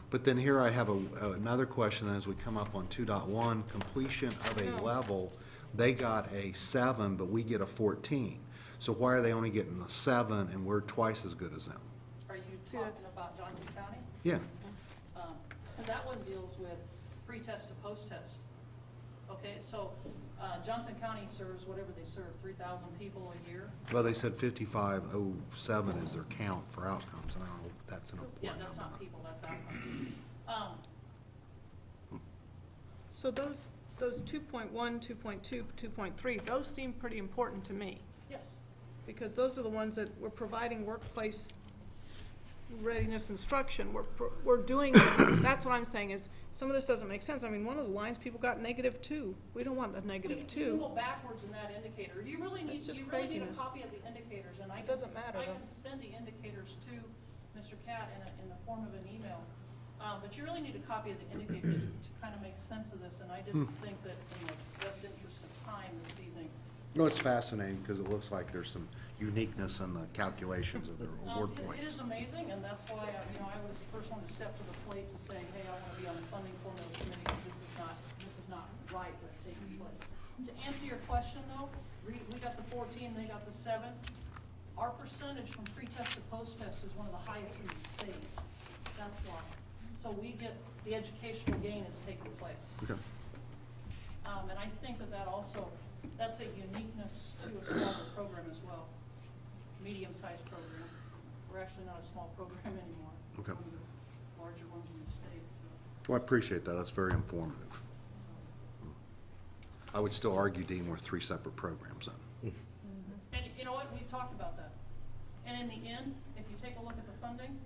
But then here I have another question as we come up on 2.1, completion of a level, they got a 7, but we get a 14. So why are they only getting the 7 and we're twice as good as them? Are you talking about Johnson County? Yeah. And that one deals with pre-test to post-test. Okay, so Johnson County serves whatever they serve, 3,000 people a year. Well, they said 5507 is their count for outcomes, and I don't know if that's an Yeah, important that's number. not people, that's outcomes. So those 2.1, 2.2, 2.3, those seem pretty important to me, Yes. because those are the ones that we're providing workplace readiness instruction. We're doing, that's what I'm saying is, some of this doesn't make sense. I mean, one of the lines, people got -2. We don't want the You can -2. go backwards in that indicator. You really need, just you really need a craziness. copy of the indicators, and I It can, doesn't matter, I though. can send the indicators to Mr. Cat in the form of an email. But you really need a copy of the indicators to kind of make sense of this, and I didn't think that in the best interest of time this evening. No, it's fascinating because it looks like there's some uniqueness in the calculations of their award It is points. amazing, and that's why, I was the first one to step to the plate to say, hey, I want to be on the funding formula committee, because this is not right what's taking place. To answer your question, though, we got the 14, they got the 7. Our percentage from pre-test to post-test is one of the highest in the state. That's why. So we get, the educational gain is taking place. Okay. And I think that also, that's a uniqueness to a smaller program as well, medium-sized program. We're actually not a small program anymore. Okay. One of the larger ones in the state, so. Well, I appreciate that. That's very informative. I would still argue, Dean, we're 3 separate programs then. And you know what, we've talked about that. And in the end, if you take a look at the funding,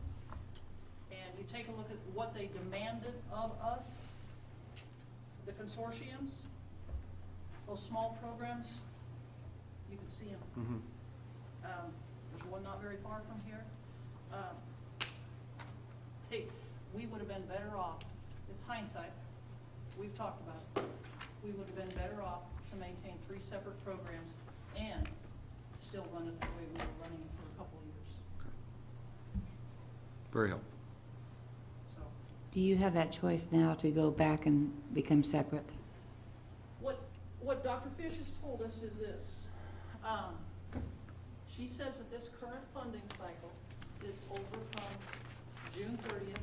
and you take a look at what they demanded of us, the consortiums, those small programs, you can see them. There's one not very far from here. We would have been better off, it's hindsight, we've talked about it. We would have been better off to maintain 3 separate programs and still run it the way we were running it for a couple of years. Very helpful. So, Do you have that choice now to go back and become separate? what Dr. Fish has told us is this. She says that this current funding cycle is over from June 30th,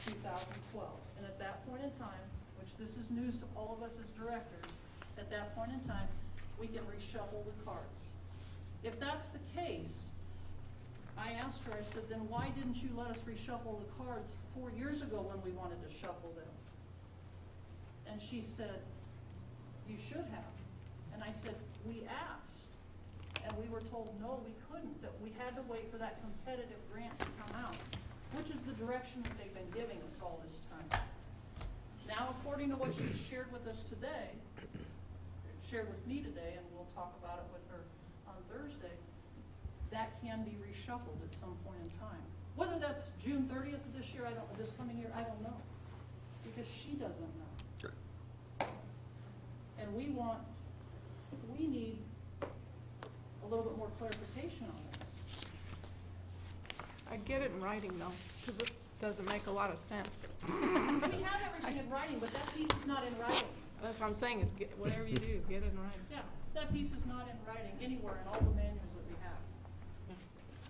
2012. And at that point in time, which this is news to all of us as directors, at that point in time, we can reshuffle the cards. If that's the case, I asked her, I said, then why didn't you let us reshuffle the cards 4 years ago when we wanted to shuffle them? And she said, you should have. And I said, we asked, and we were told, no, we couldn't, that we had to wait for that competitive grant to come out, which is the direction that they've been giving us all this time. Now, according to what she shared with us today, shared with me today, and we'll talk about it with her on Thursday, that can be reshuffled at some point in time. Whether that's June 30th of this year, this coming year, I don't know, because she doesn't know. Okay. And we need a little bit more clarification on this. I get it in writing though, because this doesn't make a lot of sense. We have everything in writing, but that piece is not in writing. That's what I'm saying, is whatever you do, get it in writing. Yeah, that piece is not in writing anywhere in all the manuals that we have.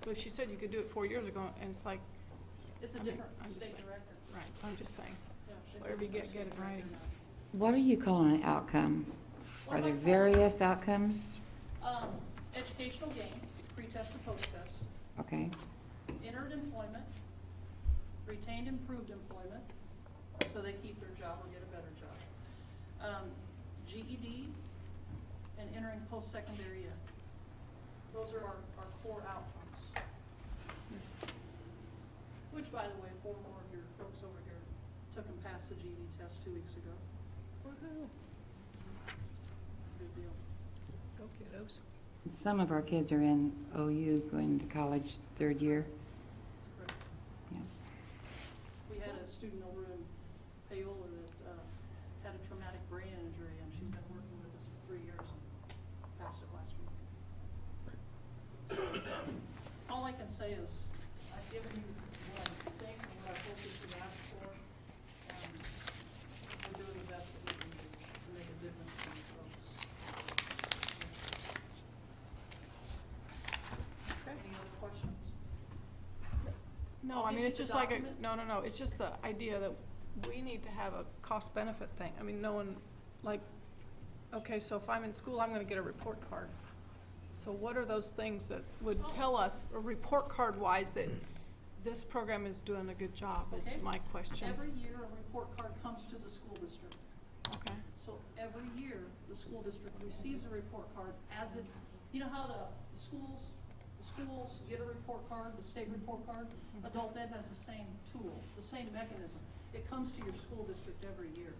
But she said you could do it 4 years ago, and it's like, It's a I mean, different I'm just state saying. director. right, I'm just saying, Yeah, it's a whatever you different get state in writing. director What are you calling an outcome? Are there various outcomes? now. Educational gain, pre-test to post-test, Okay. entered employment, retained improved employment, so they keep their job or get a better job. GED, and entering post-secondary ed. Those are our core outcomes. Which, by the way, 4 more of your folks over here took and passed the GED test 2 weeks ago. Woohoo. good deal. Go kiddos. Some of our kids are in OU going to college third year. Yeah. We had a student over in Paola that had a traumatic brain injury, and she's been working with us for 3 years and passed it last week. So, all I can say is, I've given you what I think and what I hope you should ask for, and we're doing the best that we can do to make a difference for you folks. Okay, any other questions? No, I'll I give mean, you it's the just like, document. no, it's just the idea that we need to have a cost-benefit thing. I mean, no one, like, okay, so if I'm in school, I'm gonna get a report card. So what are those things that would tell us, a report card-wise, that this program is doing a good job, is Okay. my question. Every year, a report card comes to the school district. Okay. So every year, the school district receives a report card as it's, you know how the schools get a report card, the state report card? Adult Ed has the same tool, the same mechanism. It comes to your school district every year.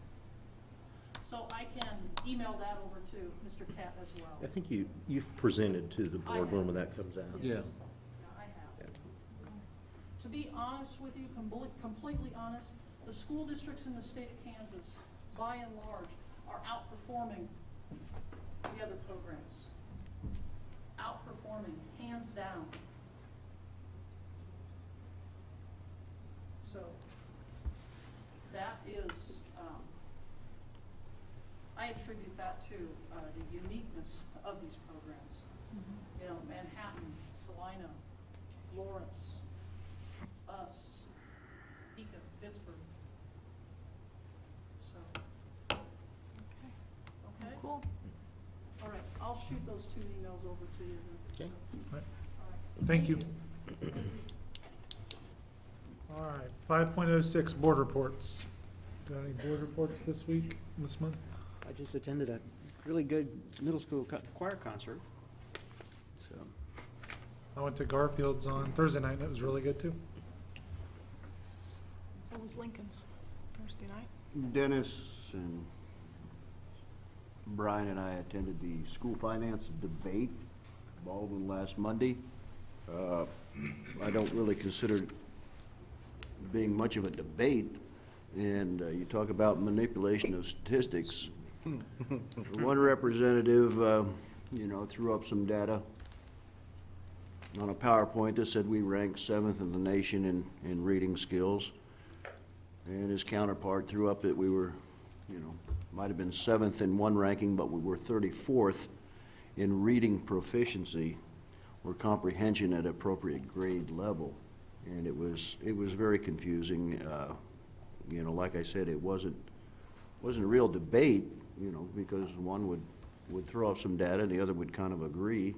So I can email that over to Mr. Cat as well. I think you've presented to the I boardroom have. when that comes out. Yeah. Yeah, I have. To be honest with you, completely honest, the school districts in the state of Kansas, by and large, are outperforming the other programs. Outperforming, hands down. So, that is, I attribute that to the uniqueness of these programs. You know, Manhattan, Salina, Lawrence, us, Topeka, Pittsburgh. So, okay? Cool. All right, I'll shoot those 2 emails over to you then. Okay. All right. Thank you. All right, 5.06, board reports. Got any board reports this week, this month? I just attended a really good middle school choir concert. So, I went to Garfield's on Thursday night, and it was really good, too. That was Lincoln's Thursday night. Dennis and Brian and I attended the school finance debate, Baldwin, last Monday. I don't really consider it being much of a debate, and you talk about manipulation of statistics. One representative, threw up some data on a PowerPoint that said we ranked 7th in the nation in reading skills. And his counterpart threw up that we were, might have been 7th in one ranking, but we were 34th in reading proficiency or comprehension at appropriate grade level. And it was very confusing. Like I said, it wasn't a real debate, because one would throw up some data and the other would kind of agree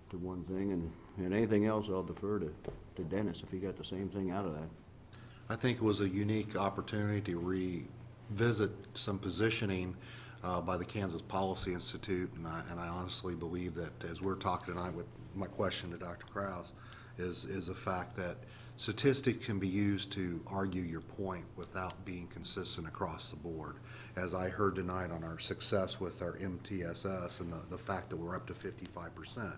to one thing, and anything else I'll defer to Dennis if he got the same thing out of that. I think it was a unique opportunity to revisit some positioning by the Kansas Policy Institute, and I honestly believe that as we're talking tonight with my question to Dr. Krause, is the fact that statistics can be used to argue your point without being consistent across the board. As I heard tonight on our success with our MTSS and the fact that we're up to 55%.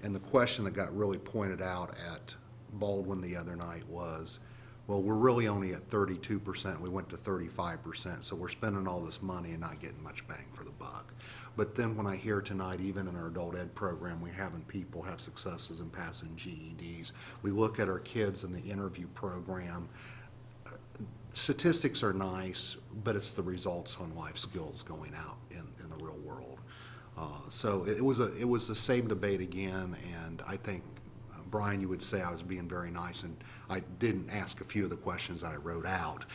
And the question that got really pointed out at Baldwin the other night was, well, we're really only at 32%, we went to 35%, so we're spending all this money and not getting much bang for the buck. But then when I hear tonight, even in our adult ed program, we're having people have successes in passing GEDs. We look at our kids in the interview program. Statistics are nice, but it's the results on life skills going out in the real world. So it was the same debate again, and I think, Brian, you would say I was being very nice, and I didn't ask a few of the questions that I wrote out.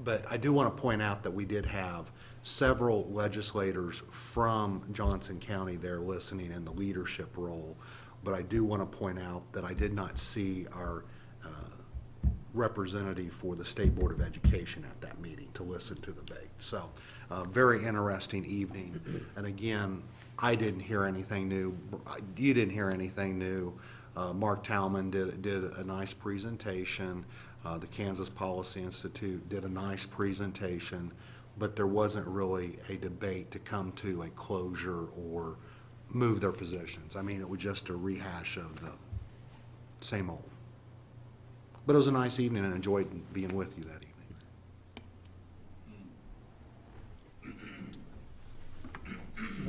But I do want to point out that we did have several legislators from Johnson County there listening in the leadership role. But I do want to point out that I did not see our representative for the State Board of Education at that meeting to listen to the debate. So, very interesting evening. And again, I didn't hear anything new. You didn't hear anything new. Mark Talman did a nice presentation. The Kansas Policy Institute did a nice presentation. but there wasn't really a debate to come to a closure or move their positions. I mean, it was just a rehash of the same old. But it was a nice evening and enjoyed being with you that evening.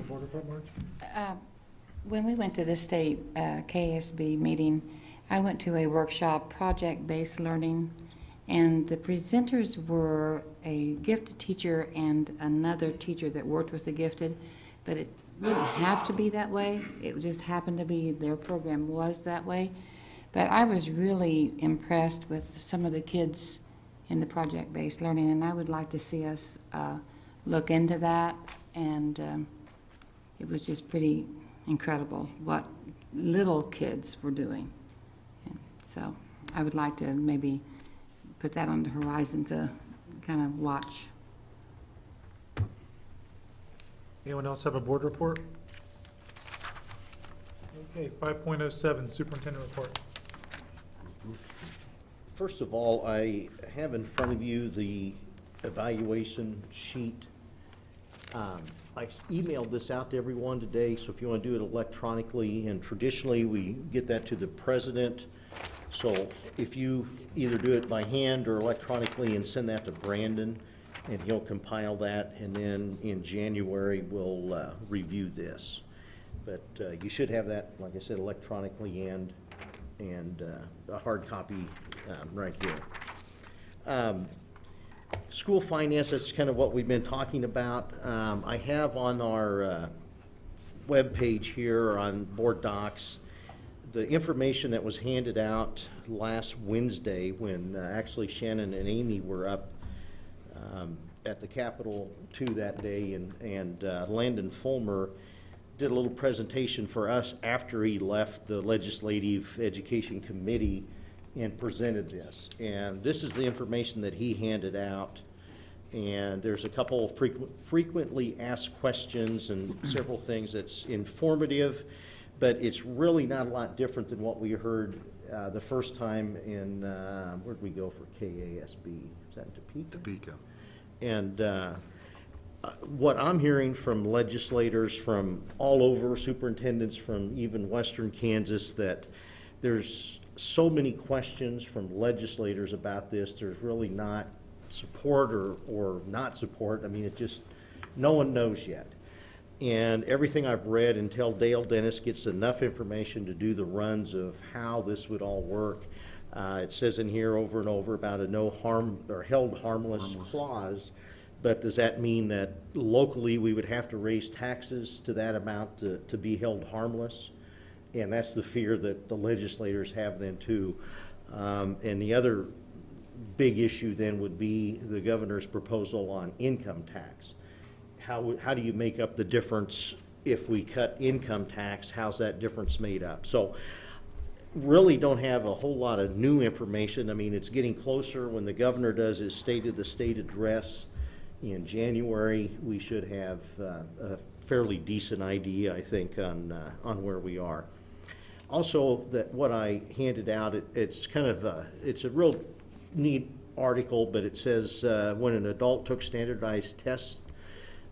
Board report, Marge? When we went to the state KSB meeting, I went to a workshop, project-based learning, and the presenters were a gifted teacher and another teacher that worked with the gifted, but it didn't have to be that way. It just happened to be their program was that way. But I was really impressed with some of the kids in the project-based learning, and I would like to see us look into that. And it was just pretty incredible what little kids were doing. And so I would like to maybe put that on the horizon to kind of watch. Anyone else have a board report? Okay, 5.07, superintendent report. First of all, I have in front of you the evaluation sheet. I emailed this out to everyone today, so if you want to do it electronically, and traditionally we get that to the president. So if you either do it by hand or electronically and send that to Brandon, and he'll compile that, and then in January we'll review this. But you should have that, like I said, electronically and a hard copy right here. School finance, that's kind of what we've been talking about. I have on our webpage here on Board Docs the information that was handed out last Wednesday when actually Shannon and Amy were up at the Capitol 2 that day, and Landon Fulmer did a little presentation for us after he left the Legislative Education Committee and presented this. And this is the information that he handed out. And there's a couple of frequently asked questions and several things that's informative, but it's really not a lot different than what we heard the first time in, where'd we go for KASB? Is that in Topeka? Topeka. And what I'm hearing from legislators from all over, superintendents from even western Kansas, that there's so many questions from legislators about this. There's really not support or not support. I mean, it just, no one knows yet. And everything I've read until Dale Dennis gets enough information to do the runs of how this would all work, it says in here over and over about a no harm or held harmless clause. But does that mean that locally we would have to raise taxes to that amount to be held harmless? And that's the fear that the legislators have then too. And the other big issue then would be the governor's proposal on income tax. How do you make up the difference if we cut income tax? How's that difference made up? So really don't have a whole lot of new information. I mean, it's getting closer. When the governor does his State of the State address in January, we should have a fairly decent idea, I think, on where we are. Also, that what I handed out, it's kind of it's a real neat article, but it says when an adult took standardized tests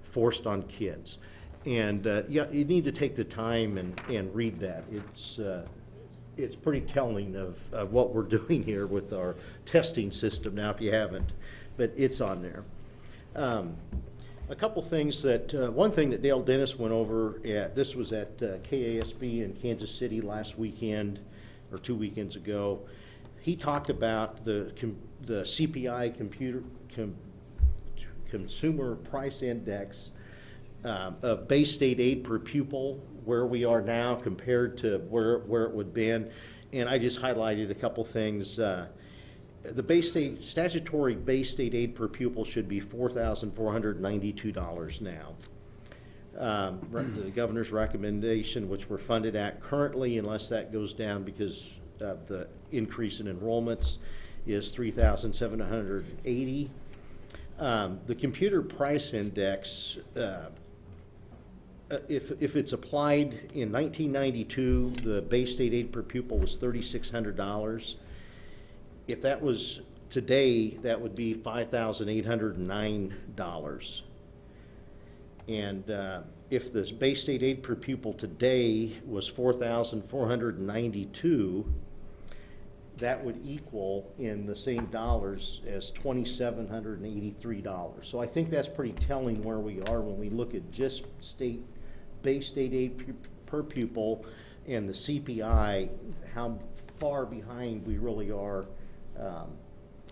forced on kids. And yeah, you need to take the time and read that. It's pretty telling of what we're doing here with our testing system now, if you haven't, but it's on there. A couple things that, one thing that Dale Dennis went over, this was at KASB in Kansas City last weekend, or 2 weekends ago. He talked about the CPI Consumer Price Index of Bay State aid per pupil, where we are now compared to where it would have been. And I just highlighted a couple things. The Bay State, statutory Bay State aid per pupil should be $4,492 now. The governor's recommendation, which we're funded at currently, unless that goes down because of the increase in enrollments, is $3,780. The computer price index, if it's applied in 1992, the Bay State aid per pupil was $3,600. If that was Today, that would be $5,809. And if the base state aid per pupil today was $4,492, that would equal in the same dollars as $2,783. So I think that's pretty telling where we are when we look at just base state aid per pupil and the CPI, how far behind we really are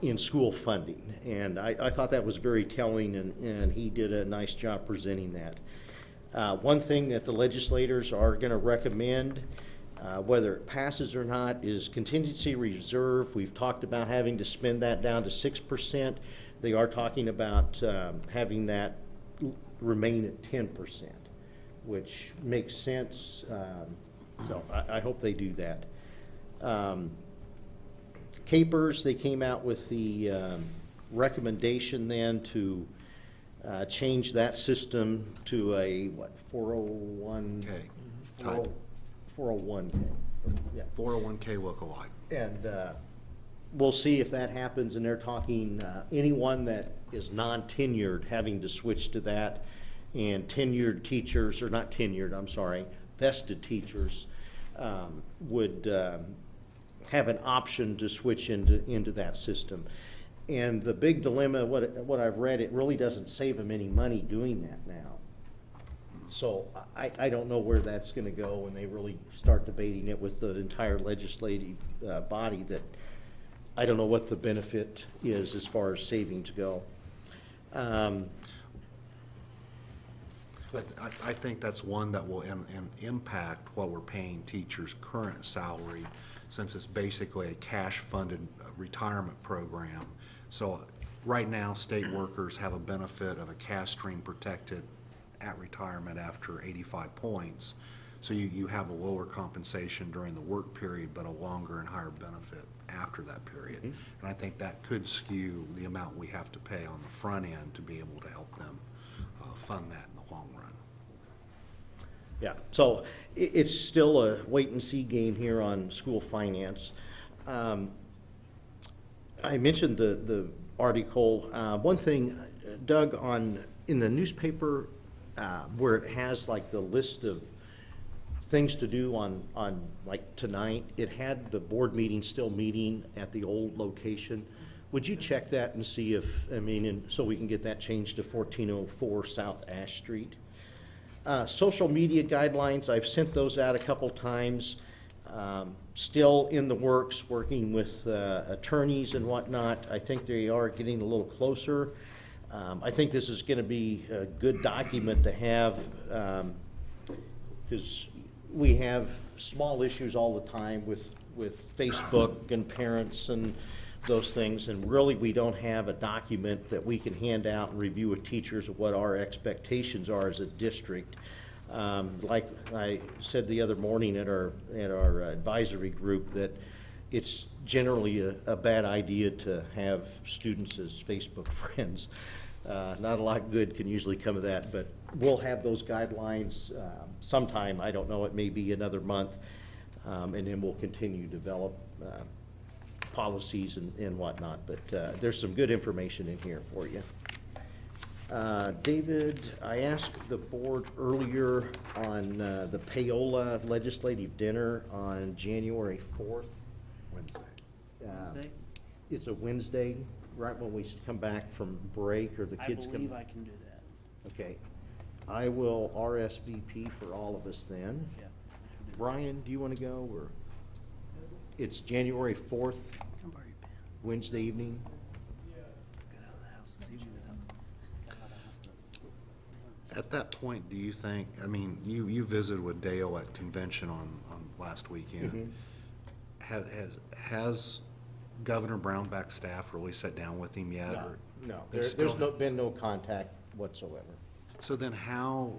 in school funding. And I thought that was very telling, and he did a nice job presenting that. One thing that the legislators are going to recommend, whether it passes or not, is contingency reserve. We've talked about having to spend that down to 6%. They are talking about having that remain at 10%, which makes sense. So I hope they do that. Capers, they came out with the recommendation then to change that system to a, what, 401? Type. 401K. Yeah. 401K lookalike. And we'll see if that happens, and they're talking anyone that is non-tenured having to switch to that, and tenured teachers, or not tenured, I'm sorry, vested teachers would have an option to switch into that system. And the big dilemma, what I've read, it really doesn't save them any money doing that now. So I don't know where that's going to go when they really start debating it with the entire legislative body. That I don't know what the benefit is as far as savings go. But I think that's one that will impact what we're paying teachers' current salary, since it's basically a cash-funded retirement program. So right now, state workers have a benefit of a cash stream protected at retirement after 85 points. So you have a lower compensation during the work period, but a longer and higher benefit after that period. And I think that could skew the amount we have to pay on the front end to be able to help them fund that in the long run. Yeah, so it's still a wait-and-see game here on school finance. I mentioned the article. One thing, Doug, in the newspaper where it has like the list of things to do on like tonight, it had the board meeting still meeting at the old location. Would you check that and see if, so we can get that changed to 1404 South Ash Street? Social media guidelines, I've sent those out a couple times. Still in the works, working with attorneys and whatnot. I think they are getting a little closer. I think this is going to be a good document to have, because we have small issues all the time with Facebook and parents and those things, and really we don't have a document that we can hand out and review with teachers of what our expectations are as a district. Like I said the other morning at our advisory group, that it's generally a bad idea to have students as Facebook friends. Not a lot good can usually come of that, but we'll have those guidelines sometime. I don't know, it may be another month, and then we'll continue to develop policies and whatnot, but there's some good information in here for you. David, I asked the board earlier on the Paola legislative dinner on January 4th. Wednesday. Wednesday? It's a Wednesday, right when we come back from break, or the kids come. I believe I can do that. Okay. I will RSVP for all of us then. Yeah. Brian, do you want to go, or? It's January 4th, Wednesday evening. At that point, do you think, you visited with Dale at convention on last weekend. Has Governor Brownback's staff really sat down with him yet? or No, they there's still- been no contact whatsoever. So then how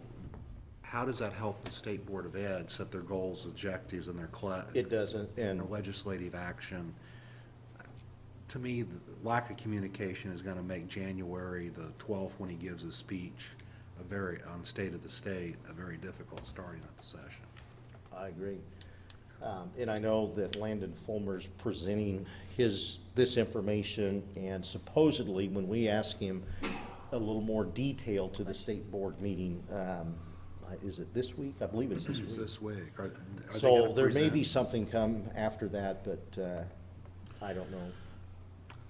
does that help the State Board of Ed set their goals, objectives, and their It doesn't, and and legislative action? To me, the lack of communication is gonna make January the 12th, when he gives his speech, on State of the State, a very difficult starting of the session. I agree. And I know that Landon Fulmer's presenting this information, and supposedly, when we ask him a little more detail to the state board meeting, is it this week? I believe it's this week. It's this week. Are they So gonna there may present? be something come after that, but I don't know.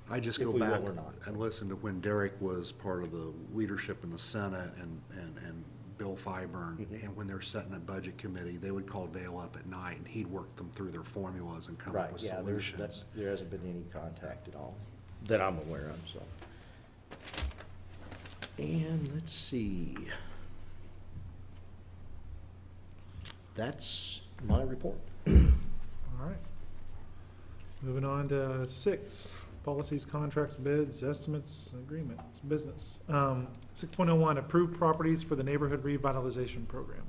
I just if go we will back or not. and listen to when Derek was part of the leadership in the Senate and Bill Fiburn, and when they're setting a budget committee, they would call Dale up at night and he'd work them through their formulas and come up Right, with yeah, solutions. there hasn't been any contact at all that I'm aware of, so. And let's see. That's my report. All right. Moving on to 6, policies, contracts, bids, estimates, agreements, business. 6.01, approved properties for the neighborhood revitalization program.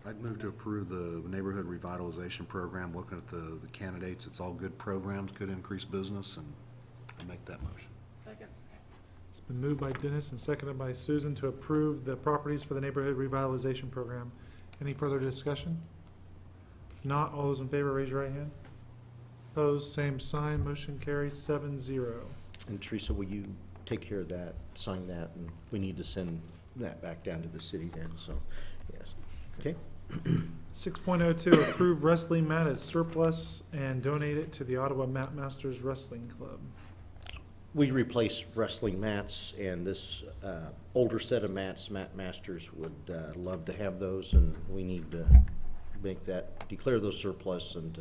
I'd move to approve the neighborhood revitalization program. Looking at the candidates, it's all good programs, could increase business, and I make that motion. Second. It's been moved by Dennis and seconded by Susan to approve the properties for the neighborhood revitalization program. Any further discussion? If not, all those in favor, raise your right hand. Opposed, same sign, motion carries 7-0. And Teresa, will you take care of that, sign that, and we need to send that back down to the city then, so, yes. Okay? 6.02, approve wrestling mat as surplus and donate it to the Ottawa Mat Masters Wrestling Club. We replace wrestling mats, and this older set of mats, Mat Masters would love to have those, and we need to declare those surplus and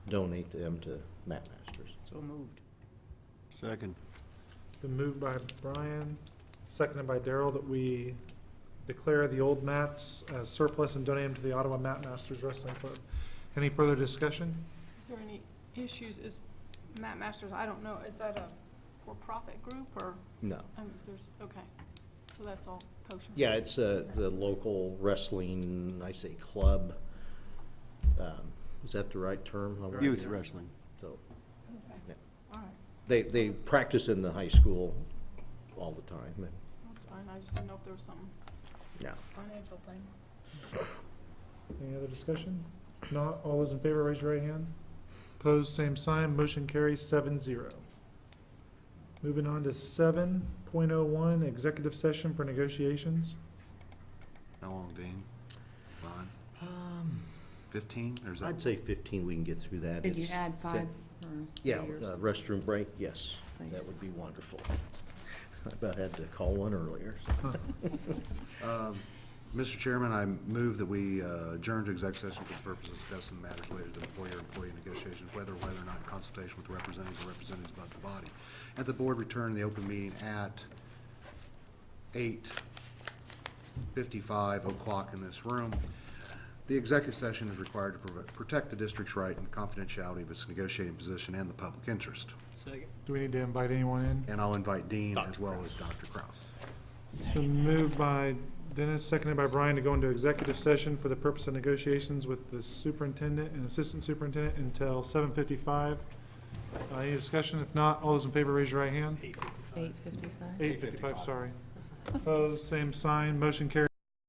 donate them to Mat Masters. So moved. Second. Been moved by Brian, seconded by Daryl, that we declare the old mats as surplus and donate them to the Ottawa Mat Masters Wrestling Club. Any further discussion? Is there any issues, is Mat Masters, I don't know, is that a for-profit group, or, No. there's, okay, so that's all kosher? Yeah, it's the local wrestling, I say club. Is that the right term? Youth wrestling. So, Okay, yeah. all right, They practice in the high school all the time. that's fine, I just didn't know if there was some Yeah. financial thing. Any other discussion? If not, all those in favor, raise your right hand. Opposed, same sign, motion carries 7-0. Moving on to 7.01, executive session for negotiations. How long, Dean? Ron? 15, or is that? I'd say 15, we can get through that. Did you It's- add 5 or 3 Yeah, or something? restroom break, yes, Please. that would be wonderful. I about had to call one earlier. Mr. Chairman, I move that we adjourn to executive session for the purpose of discussing matters related to employer-employee negotiations, whether or not in consultation with the representatives or representatives of the body. And the board return the open meeting at 8:55 o'clock in this room. The executive session is required to protect the district's right and confidentiality of its negotiating position and the public interest. Second. Do we need to invite anyone in? And I'll invite Dean as well as Dr. Kraus. It's been moved by Dennis, seconded by Brian, to go into executive session for the purpose of negotiations with the superintendent and assistant superintendent until 7:55. Any discussion? If not, all those in favor, raise your right hand. 8:55. 8:55, sorry. Opposed, same sign, motion carries